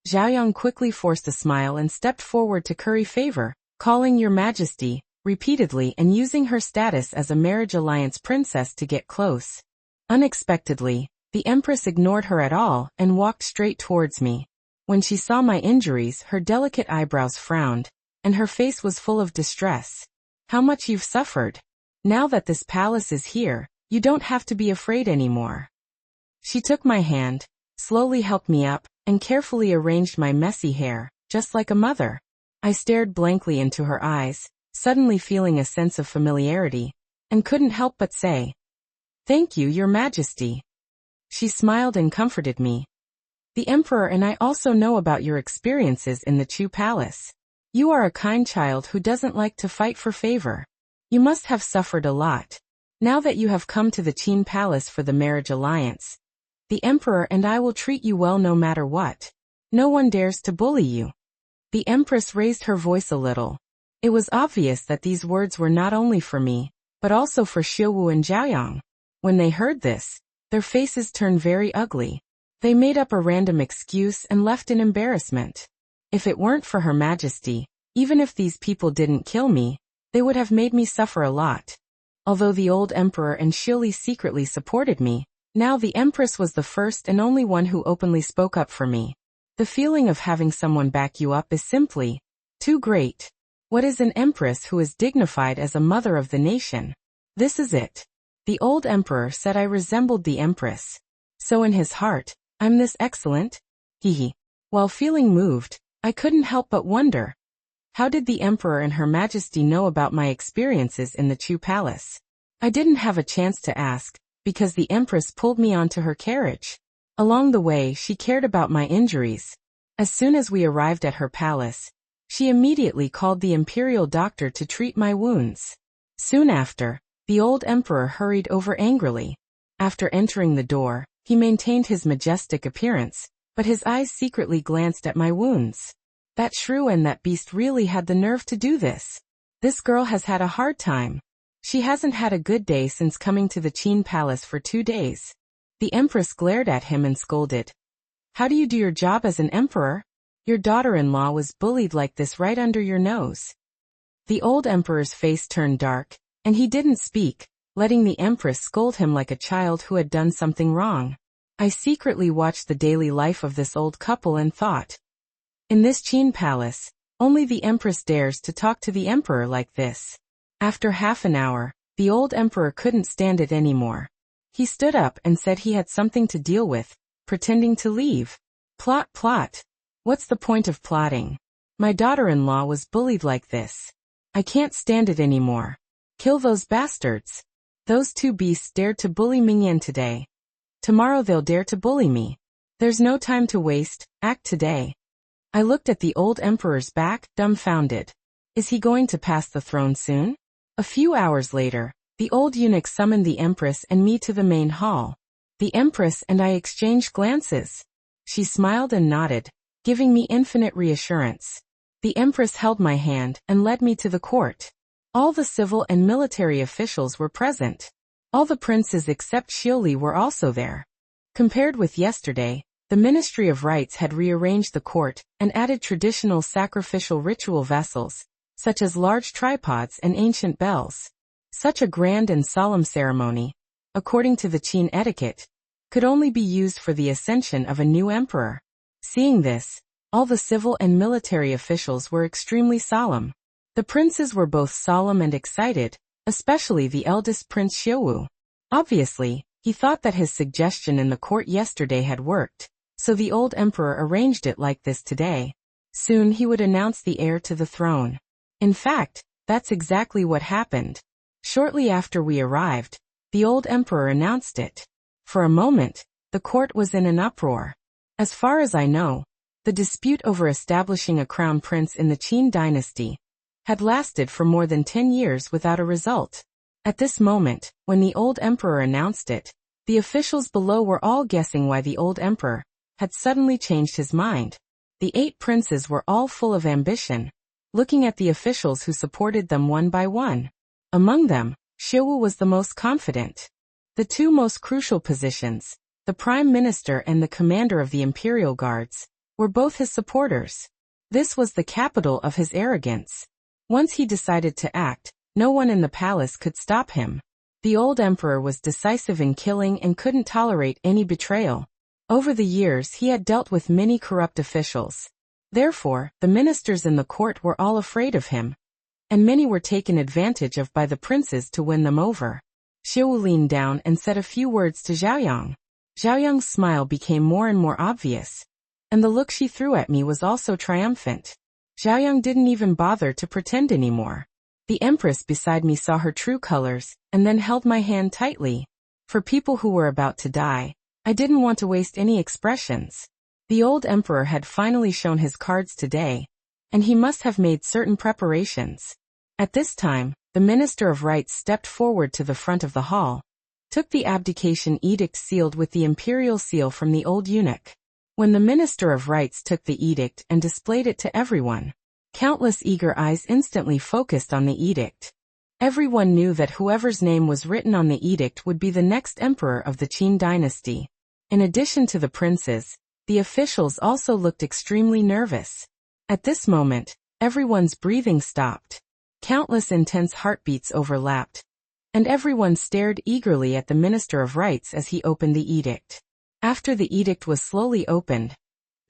Xiaoyang quickly forced a smile and stepped forward to curry favor, calling Your Majesty, repeatedly and using her status as a marriage alliance princess to get close. Unexpectedly, the Empress ignored her at all and walked straight towards me. When she saw my injuries, her delicate eyebrows frowned, and her face was full of distress. How much you've suffered. Now that this palace is here, you don't have to be afraid anymore. She took my hand, slowly helped me up, and carefully arranged my messy hair, just like a mother. I stared blankly into her eyes, suddenly feeling a sense of familiarity, and couldn't help but say, Thank you, Your Majesty. She smiled and comforted me. The Emperor and I also know about your experiences in the Chu Palace. You are a kind child who doesn't like to fight for favor. You must have suffered a lot. Now that you have come to the Qin Palace for the marriage alliance, the Emperor and I will treat you well no matter what. No one dares to bully you. The Empress raised her voice a little. It was obvious that these words were not only for me, but also for Xiaowu and Xiaoyang. When they heard this, their faces turned very ugly. They made up a random excuse and left in embarrassment. If it weren't for Her Majesty, even if these people didn't kill me, they would have made me suffer a lot. Although the old Emperor and Shili secretly supported me, now the Empress was the first and only one who openly spoke up for me. The feeling of having someone back you up is simply too great. What is an empress who is dignified as a mother of the nation? This is it. The old Emperor said I resembled the Empress. So in his heart, I'm this excellent? Hehe. While feeling moved, I couldn't help but wonder. How did the Emperor and Her Majesty know about my experiences in the Chu Palace? I didn't have a chance to ask, because the Empress pulled me onto her carriage. Along the way, she cared about my injuries. As soon as we arrived at her palace, she immediately called the imperial doctor to treat my wounds. Soon after, the old Emperor hurried over angrily. After entering the door, he maintained his majestic appearance, but his eyes secretly glanced at my wounds. That shrew and that beast really had the nerve to do this. This girl has had a hard time. She hasn't had a good day since coming to the Qin Palace for 2 days. The empress glared at him and scolded. How do you do your job as an emperor? Your daughter-in-law was bullied like this right under your nose. The old emperor's face turned dark, and he didn't speak, letting the empress scold him like a child who had done something wrong. I secretly watched the daily life of this old couple and thought, in this Qin palace, only the empress dares to talk to the emperor like this. After half an hour, the old emperor couldn't stand it anymore. He stood up and said he had something to deal with, pretending to leave. Plot. What's the point of plotting? My daughter-in-law was bullied like this. I can't stand it anymore. Kill those bastards. Those two beasts dared to bully Mingyan today. Tomorrow they'll dare to bully me. There's no time to waste, act today. I looked at the old emperor's back, dumbfounded. Is he going to pass the throne soon? A few hours later, the old eunuch summoned the empress and me to the main hall. The empress and I exchanged glances. She smiled and nodded, giving me infinite reassurance. The empress held my hand and led me to the court. All the civil and military officials were present. All the princes except Xiuli were also there. Compared with yesterday, the Ministry of Rites had rearranged the court and added traditional sacrificial ritual vessels, such as large tripods and ancient bells. Such a grand and solemn ceremony, according to the Qin etiquette, could only be used for the ascension of a new emperor. Seeing this, all the civil and military officials were extremely solemn. The princes were both solemn and excited, especially the eldest Prince Xiuwu. Obviously, he thought that his suggestion in the court yesterday had worked, so the old emperor arranged it like this today. Soon he would announce the heir to the throne. In fact, that's exactly what happened. Shortly after we arrived, the old emperor announced it. For a moment, the court was in an uproar. As far as I know, the dispute over establishing a crown prince in the Qin dynasty had lasted for more than 10 years without a result. At this moment, when the old emperor announced it, the officials below were all guessing why the old emperor had suddenly changed his mind. The 8 princes were all full of ambition, looking at the officials who supported them one by one. Among them, Xiuwu was the most confident. The 2 most crucial positions, the prime minister and the commander of the imperial guards, were both his supporters. This was the capital of his arrogance. Once he decided to act, no one in the palace could stop him. The old emperor was decisive in killing and couldn't tolerate any betrayal. Over the years he had dealt with many corrupt officials. Therefore, the ministers in the court were all afraid of him, and many were taken advantage of by the princes to win them over. Xiuwu leaned down and said a few words to Zhaoyang. Zhaoyang's smile became more and more obvious, and the look she threw at me was also triumphant. Zhaoyang didn't even bother to pretend anymore. The empress beside me saw her true colors, and then held my hand tightly. For people who were about to die, I didn't want to waste any expressions. The old emperor had finally shown his cards today, and he must have made certain preparations. At this time, the Minister of Rites stepped forward to the front of the hall, took the abdication edict sealed with the imperial seal from the old eunuch. When the Minister of Rites took the edict and displayed it to everyone, countless eager eyes instantly focused on the edict. Everyone knew that whoever's name was written on the edict would be the next emperor of the Qin dynasty. In addition to the princes, the officials also looked extremely nervous. At this moment, everyone's breathing stopped. Countless intense heartbeats overlapped, and everyone stared eagerly at the Minister of Rites as he opened the edict. After the edict was slowly opened,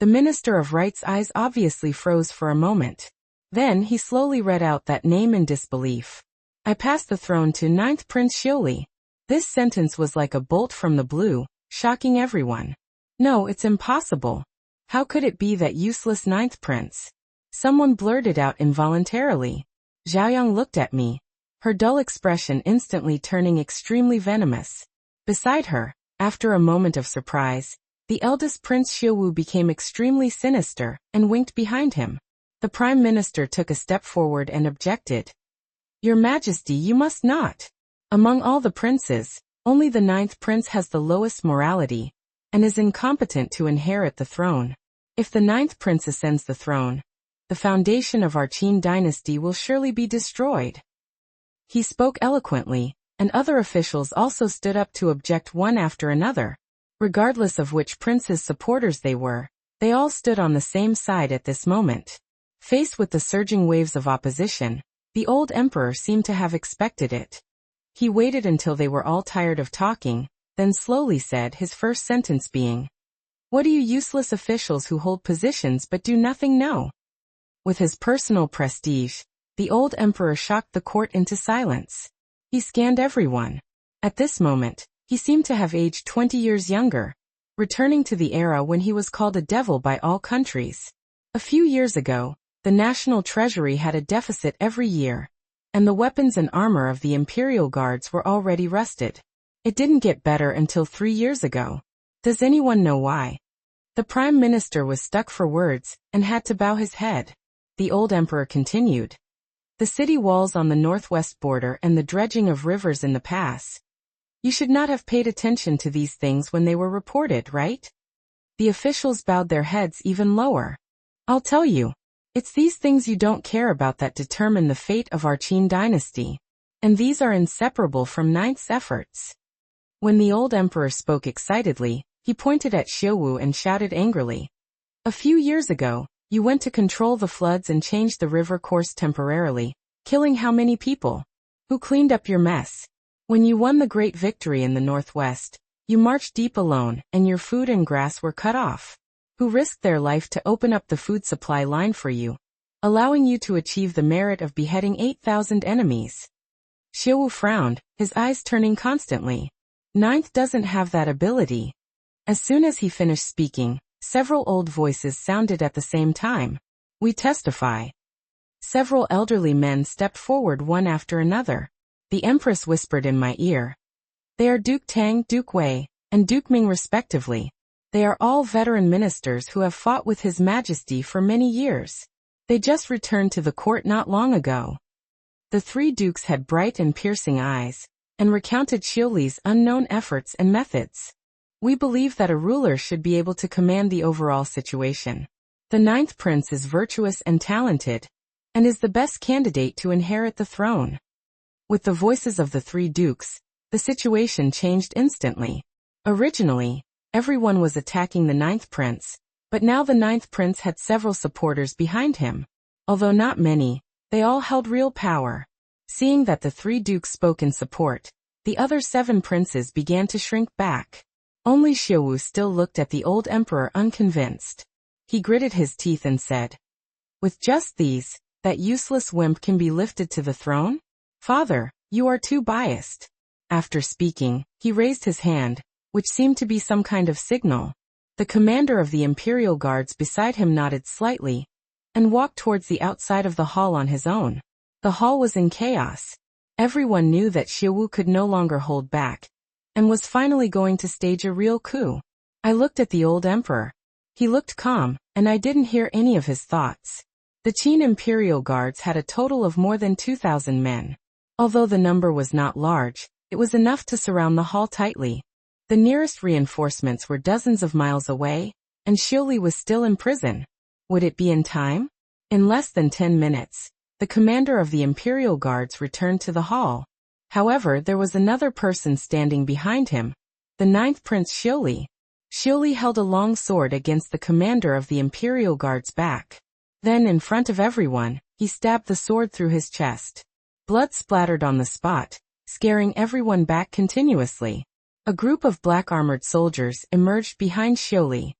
the Minister of Rites' eyes obviously froze for a moment. Then he slowly read out that name in disbelief. I pass the throne to 9th Prince Xiuli. This sentence was like a bolt from the blue, shocking everyone. No, it's impossible. How could it be that useless 9th prince? Someone blurted out involuntarily. Zhaoyang looked at me, her dull expression instantly turning extremely venomous. Beside her, after a moment of surprise, the eldest Prince Xiuwu became extremely sinister and winked behind him. The Prime Minister took a step forward and objected. Your Majesty, you must not. Among all the princes, only the 9th prince has the lowest morality, and is incompetent to inherit the throne. If the 9th prince ascends the throne, the foundation of our Qin dynasty will surely be destroyed. He spoke eloquently, and other officials also stood up to object one after another. Regardless of which prince's supporters they were, they all stood on the same side at this moment. Faced with the surging waves of opposition, the old emperor seemed to have expected it. He waited until they were all tired of talking, then slowly said, his first sentence being, "What do you useless officials who hold positions but do nothing know?" With his personal prestige, the old emperor shocked the court into silence. He scanned everyone. At this moment, he seemed to have aged 20 years younger, returning to the era when he was called a devil by all countries. A few years ago, the national treasury had a deficit every year, and the weapons and armor of the imperial guards were already rusted. It didn't get better until 3 years ago. Does anyone know why? The prime minister was stuck for words and had to bow his head. The old emperor continued. The city walls on the northwest border and the dredging of rivers in the pass. You should not have paid attention to these things when they were reported, right? The officials bowed their heads even lower. I'll tell you. It's these things you don't care about that determine the fate of our Qin dynasty. And these are inseparable from Ninth's efforts. When the old emperor spoke excitedly, he pointed at Xiuwu and shouted angrily. A few years ago, you went to control the floods and changed the river course temporarily, killing how many people? Who cleaned up your mess? When you won the great victory in the northwest, you marched deep alone, and your food and grass were cut off. Who risked their life to open up the food supply line for you, allowing you to achieve the merit of beheading 8,000 enemies. Xiuwu frowned, his eyes turning constantly. Ninth doesn't have that ability. As soon as he finished speaking, several old voices sounded at the same time. We testify. Several elderly men stepped forward one after another. The empress whispered in my ear. They are Duke Tang, Duke Wei, and Duke Ming respectively. They are all veteran ministers who have fought with His Majesty for many years. They just returned to the court not long ago. The 3 dukes had bright and piercing eyes, and recounted Xiuli's unknown efforts and methods. We believe that a ruler should be able to command the overall situation. The 9th prince is virtuous and talented, and is the best candidate to inherit the throne. With the voices of the 3 dukes, the situation changed instantly. Originally, everyone was attacking the 9th prince, but now the 9th prince had several supporters behind him. Although not many, they all held real power. Seeing that the 3 dukes spoke in support, the other 7 princes began to shrink back. Only Xiuwu still looked at the old emperor unconvinced. He gritted his teeth and said, "With just these, that useless wimp can be lifted to the throne? Father, you are too biased." After speaking, he raised his hand, which seemed to be some kind of signal. The commander of the imperial guards beside him nodded slightly, and walked towards the outside of the hall on his own. The hall was in chaos. Everyone knew that Xiuwu could no longer hold back, and was finally going to stage a real coup. I looked at the old emperor. He looked calm, and I didn't hear any of his thoughts. The Qin imperial guards had a total of more than 2,000 men. Although the number was not large, it was enough to surround the hall tightly. The nearest reinforcements were dozens of miles away, and Xiuli was still in prison. Would it be in time? In less than 10 minutes, the commander of the imperial guards returned to the hall. However, there was another person standing behind him, the 9th Prince Xiuli. Xiuli held a long sword against the commander of the imperial guard's back. Then, in front of everyone, he stabbed the sword through his chest. Blood splattered on the spot, scaring everyone back continuously. A group of black-armored soldiers emerged behind Xiuli.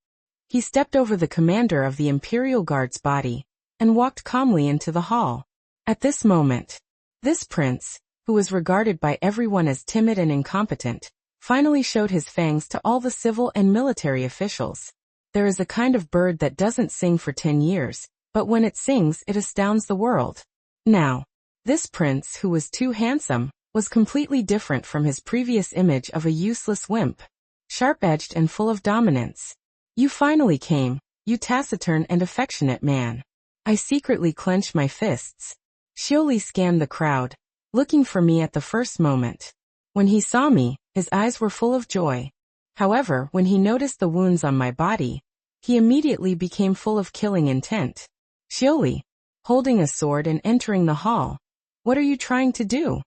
He stepped over the commander of the imperial guard's body, and walked calmly into the hall. At this moment, this prince, who was regarded by everyone as timid and incompetent, finally showed his fangs to all the civil and military officials. There is a kind of bird that doesn't sing for 10 years, but when it sings it astounds the world. Now, this prince, who was too handsome, was completely different from his previous image of a useless wimp. Sharp-edged and full of dominance. You finally came, you taciturn and affectionate man. I secretly clenched my fists. Xiuli scanned the crowd, looking for me at the first moment. When he saw me, his eyes were full of joy. However, when he noticed the wounds on my body, he immediately became full of killing intent. Xiuli, holding a sword and entering the hall. What are you trying to do?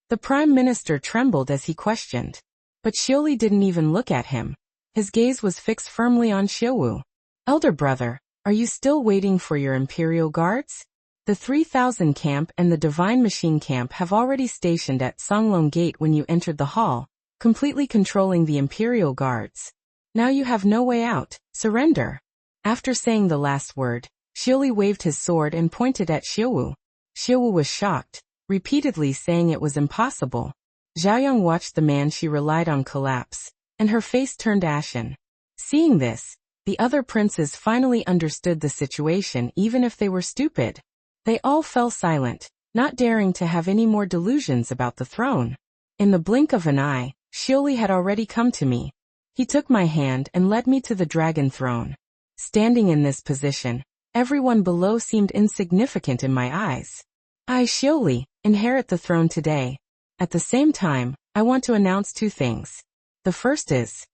The prime minister trembled as he questioned. But Xiuli didn't even look at him. His gaze was fixed firmly on Xiuwu. Elder brother, are you still waiting for your imperial guards? The 3000 camp and the Divine Machine camp have already stationed at Songlong Gate when you entered the hall, completely controlling the imperial guards. Now you have no way out, surrender. After saying the last word, Xiuli waved his sword and pointed at Xiuwu. Xiuwu was shocked, repeatedly saying it was impossible. Xiaoyang watched the man she relied on collapse, and her face turned ashen. Seeing this, the other princes finally understood the situation even if they were stupid. They all fell silent, not daring to have any more delusions about the throne. In the blink of an eye, Xiuli had already come to me. He took my hand and led me to the dragon throne. Standing in this position, everyone below seemed insignificant in my eyes. I, Xiuli, inherit the throne today. At the same time, I want to announce 2 things. The first is,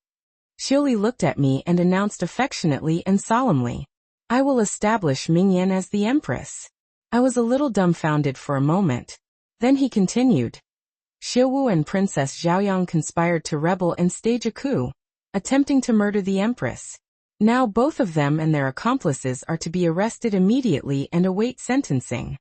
Xiuli looked at me and announced affectionately and solemnly, I will establish Mingyan as the empress. I was a little dumbfounded for a moment. Then he continued. Xiuwu and Princess Xiaoyang conspired to rebel and stage a coup, attempting to murder the empress. Now both of them and their accomplices are to be arrested immediately and await sentencing.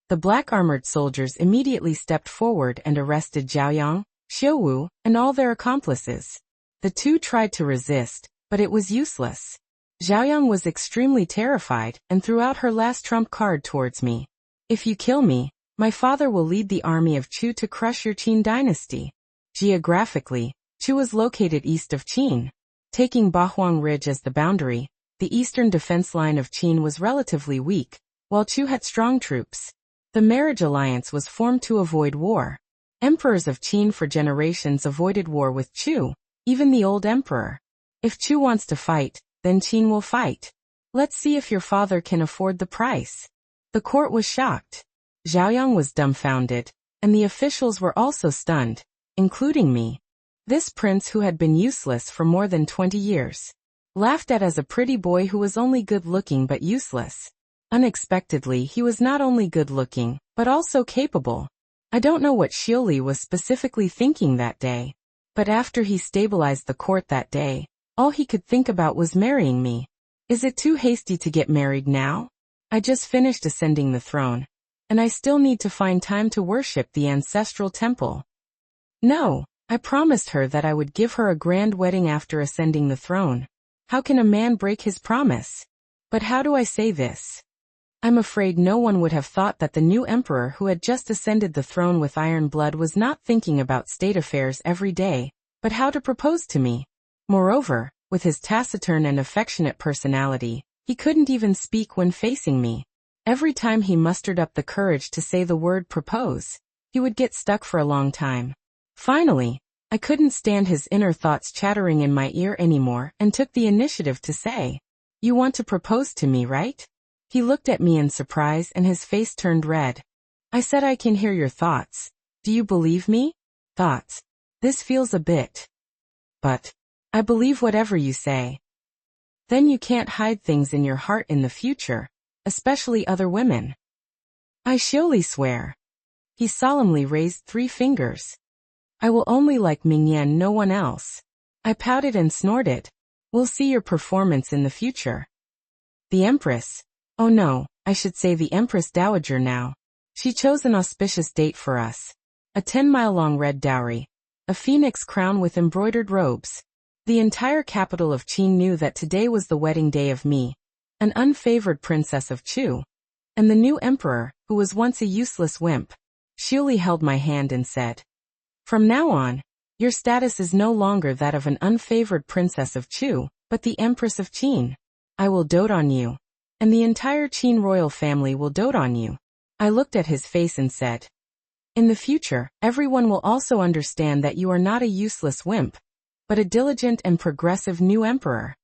The black-armored soldiers immediately stepped forward and arrested Xiaoyang, Xiuwu, and all their accomplices. The 2 tried to resist, but it was useless. Xiaoyang was extremely terrified and threw out her last trump card towards me. If you kill me, my father will lead the army of Chu to crush your Qin dynasty. Geographically, Chu was located east of Qin. Taking Bahuang Ridge as the boundary, the eastern defense line of Qin was relatively weak, while Chu had strong troops. The marriage alliance was formed to avoid war. Emperors of Qin for generations avoided war with Chu, even the old emperor. If Chu wants to fight, then Qin will fight. Let's see if your father can afford the price. The court was shocked. Xiaoyang was dumbfounded, and the officials were also stunned, including me. This prince who had been useless for more than 20 years, laughed at as a pretty boy who was only good-looking but useless. Unexpectedly, he was not only good-looking, but also capable. I don't know what Xiuli was specifically thinking that day, but after he stabilized the court that day, all he could think about was marrying me. Is it too hasty to get married now? I just finished ascending the throne, and I still need to find time to worship the ancestral temple. No, I promised her that I would give her a grand wedding after ascending the throne. How can a man break his promise? But how do I say this? I'm afraid no one would have thought that the new emperor who had just ascended the throne with iron blood was not thinking about state affairs every day, but how to propose to me. Moreover, with his taciturn and affectionate personality, he couldn't even speak when facing me. Every time he mustered up the courage to say the word propose, he would get stuck for a long time. Finally, I couldn't stand his inner thoughts chattering in my ear anymore and took the initiative to say, You want to propose to me, right? He looked at me in surprise and his face turned red. I said, I can hear your thoughts. Do you believe me? Thoughts. This feels a bit. But I believe whatever you say. Then you can't hide things in your heart in the future, especially other women. I surely swear. He solemnly raised 3 fingers. I will only like Mingyan, no one else. I pouted and snorted. We'll see your performance in the future. The Empress. Oh no, I should say the Empress Dowager now. She chose an auspicious date for us. A 10-mile-long red dowry. A phoenix crown with embroidered robes. The entire capital of Qin knew that today was the wedding day of me, an unfavored princess of Chu, and the new emperor, who was once a useless wimp. Xiuli held my hand and said, From now on, your status is no longer that of an unfavored princess of Chu, but the Empress of Qin. I will dote on you, and the entire Qin royal family will dote on you. I looked at his face and said, In the future, everyone will also understand that you are not a useless wimp, but a diligent and progressive new emperor.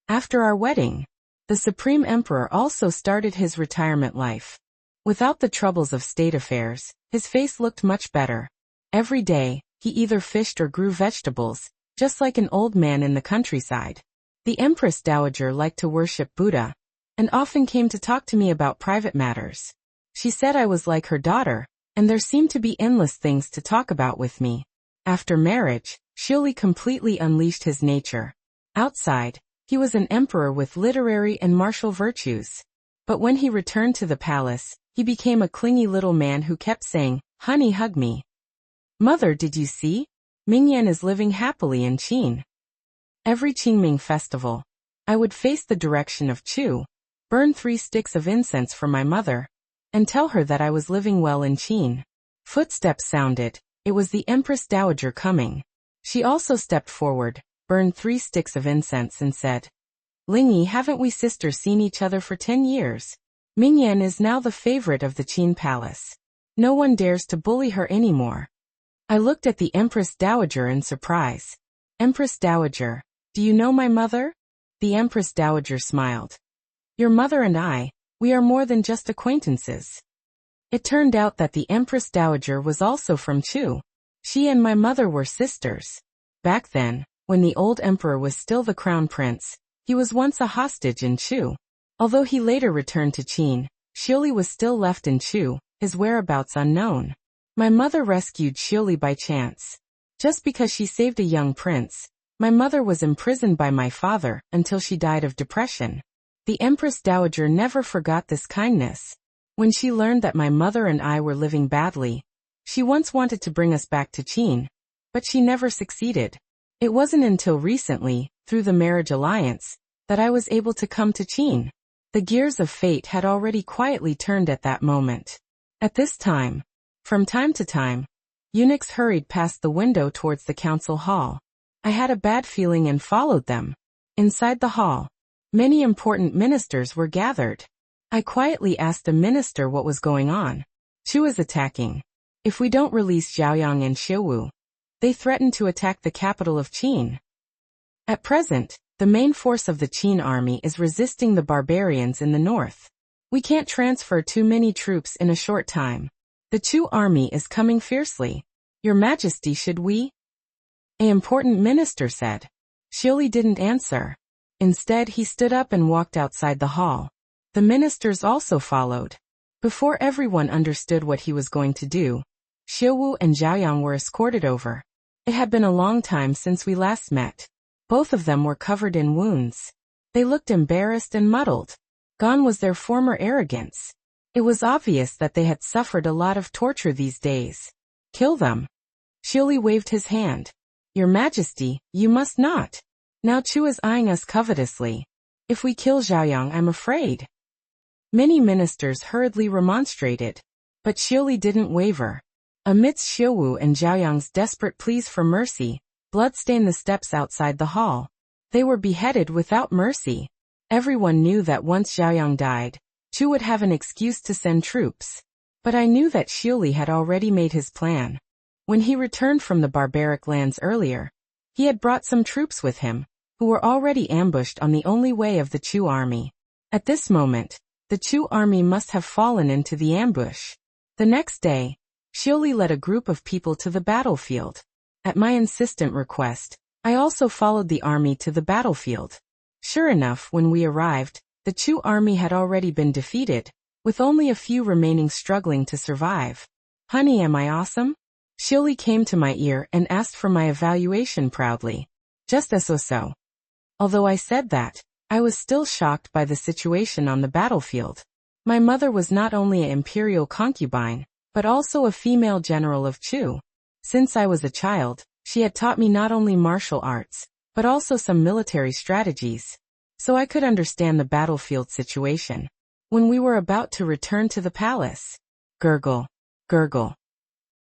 After our wedding, the Supreme Emperor also started his retirement life. Without the troubles of state affairs, his face looked much better. Every day, he either fished or grew vegetables, just like an old man in the countryside. The Empress Dowager liked to worship Buddha, and often came to talk to me about private matters. She said I was like her daughter, and there seemed to be endless things to talk about with me. After marriage, Xiuli completely unleashed his nature, Outside, he was an emperor with literary and martial virtues. But when he returned to the palace, he became a clingy little man who kept saying, "Honey, hug me." "Mother, did you see? Mingyan is living happily in Qin." Every Qingming festival, I would face the direction of Chu, burn 3 sticks of incense for my mother, and tell her that I was living well in Qin. Footsteps sounded. It was the Empress Dowager coming. She also stepped forward, burned 3 sticks of incense and said, "Lingyi, haven't we sisters seen each other for 10 years? Mingyan is now the favorite of the Qin palace. No one dares to bully her anymore." I looked at the Empress Dowager in surprise. "Empress Dowager, do you know my mother?" The Empress Dowager smiled. "Your mother and I, we are more than just acquaintances." It turned out that the Empress Dowager was also from Chu. She and my mother were sisters. Back then, when the old emperor was still the crown prince, he was once a hostage in Chu. Although he later returned to Qin, Xiuli was still left in Chu, his whereabouts unknown. My mother rescued Xiuli by chance. Just because she saved a young prince, my mother was imprisoned by my father until she died of depression. The Empress Dowager never forgot this kindness. When she learned that my mother and I were living badly, she once wanted to bring us back to Qin, but she never succeeded. It wasn't until recently, through the marriage alliance, that I was able to come to Qin. The gears of fate had already quietly turned at that moment. At this time, from time to time, eunuchs hurried past the window towards the council hall. I had a bad feeling and followed them. Inside the hall, many important ministers were gathered. I quietly asked a minister what was going on. "Chu is attacking. If we don't release Zhaoyang and Xiuwu, they threaten to attack the capital of Qin. At present, the main force of the Qin army is resisting the barbarians in the north. We can't transfer too many troops in a short time. The Chu army is coming fiercely. Your Majesty, should we?" An important minister said. Xiuli didn't answer. Instead, he stood up and walked outside the hall. The ministers also followed. Before everyone understood what he was going to do, Xiuwu and Zhaoyang were escorted over. It had been a long time since we last met. Both of them were covered in wounds. They looked embarrassed and muddled. Gone was their former arrogance. It was obvious that they had suffered a lot of torture these days. "Kill them." Xiuli waved his hand. "Your Majesty, you must not. Now Chu is eyeing us covetously. If we kill Zhaoyang, I'm afraid." Many ministers hurriedly remonstrated, but Xiuli didn't waver. Amidst Xiuwu and Zhaoyang's desperate pleas for mercy, blood stained the steps outside the hall. They were beheaded without mercy. Everyone knew that once Zhaoyang died, Chu would have an excuse to send troops. But I knew that Xiuli had already made his plan. When he returned from the barbaric lands earlier, he had brought some troops with him, who were already ambushed on the only way of the Chu army. At this moment, the Chu army must have fallen into the ambush. The next day, Xiuli led a group of people to the battlefield. At my insistent request, I also followed the army to the battlefield. Sure enough, when we arrived, the Chu army had already been defeated, with only a few remaining struggling to survive. "Honey, am I awesome?" Xiuli came to my ear and asked for my evaluation proudly. Just as so. Although I said that, I was still shocked by the situation on the battlefield. My mother was not only an imperial concubine, but also a female general of Chu. Since I was a child, she had taught me not only martial arts, but also some military strategies. So I could understand the battlefield situation. When we were about to return to the palace, gurgle, gurgle,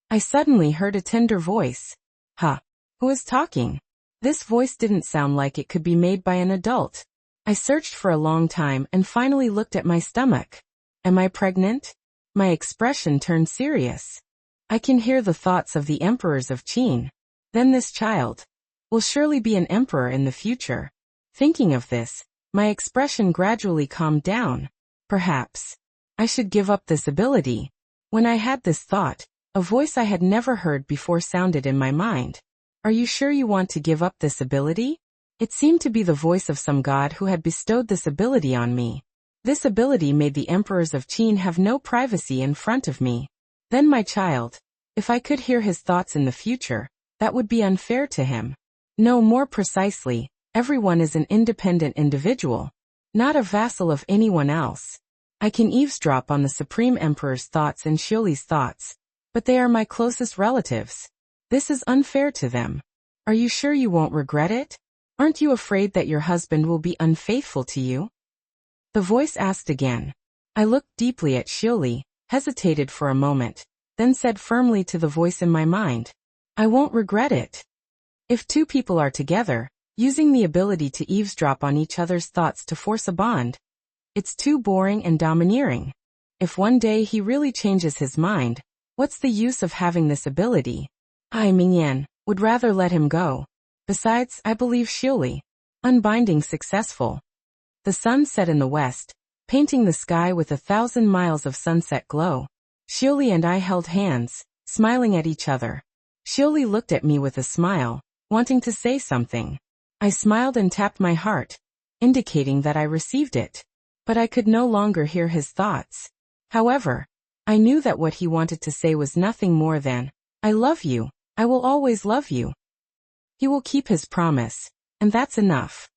I suddenly heard a tender voice. Huh. Who is talking? This voice didn't sound like it could be made by an adult. I searched for a long time and finally looked at my stomach. Am I pregnant? My expression turned serious. I can hear the thoughts of the emperors of Qin. Then this child will surely be an emperor in the future. Thinking of this, my expression gradually calmed down. Perhaps I should give up this ability. When I had this thought, a voice I had never heard before sounded in my mind. Are you sure you want to give up this ability? It seemed to be the voice of some god who had bestowed this ability on me. This ability made the emperors of Qin have no privacy in front of me. Then my child, if I could hear his thoughts in the future, that would be unfair to him. No, more precisely, Everyone is an independent individual, not a vassal of anyone else. I can eavesdrop on the Supreme Emperor's thoughts and Shioli's thoughts, but they are my closest relatives. This is unfair to them. Are you sure you won't regret it? Aren't you afraid that your husband will be unfaithful to you? The voice asked again. I looked deeply at Shioli, hesitated for a moment, then said firmly to the voice in my mind, I won't regret it. If two people are together, using the ability to eavesdrop on each other's thoughts to force a bond, it's too boring and domineering. If one day he really changes his mind, what's the use of having this ability? I, Mingyan, would rather let him go. Besides, I believe Shioli. Unbinding successful. The sun set in the west, painting the sky with 1,000 miles of sunset glow. Shioli and I held hands, smiling at each other. Shioli looked at me with a smile, wanting to say something. I smiled and tapped my heart, indicating that I received it. But I could no longer hear his thoughts. However, I knew that what he wanted to say was nothing more than, I love you, I will always love you. He will keep his promise, and that's enough.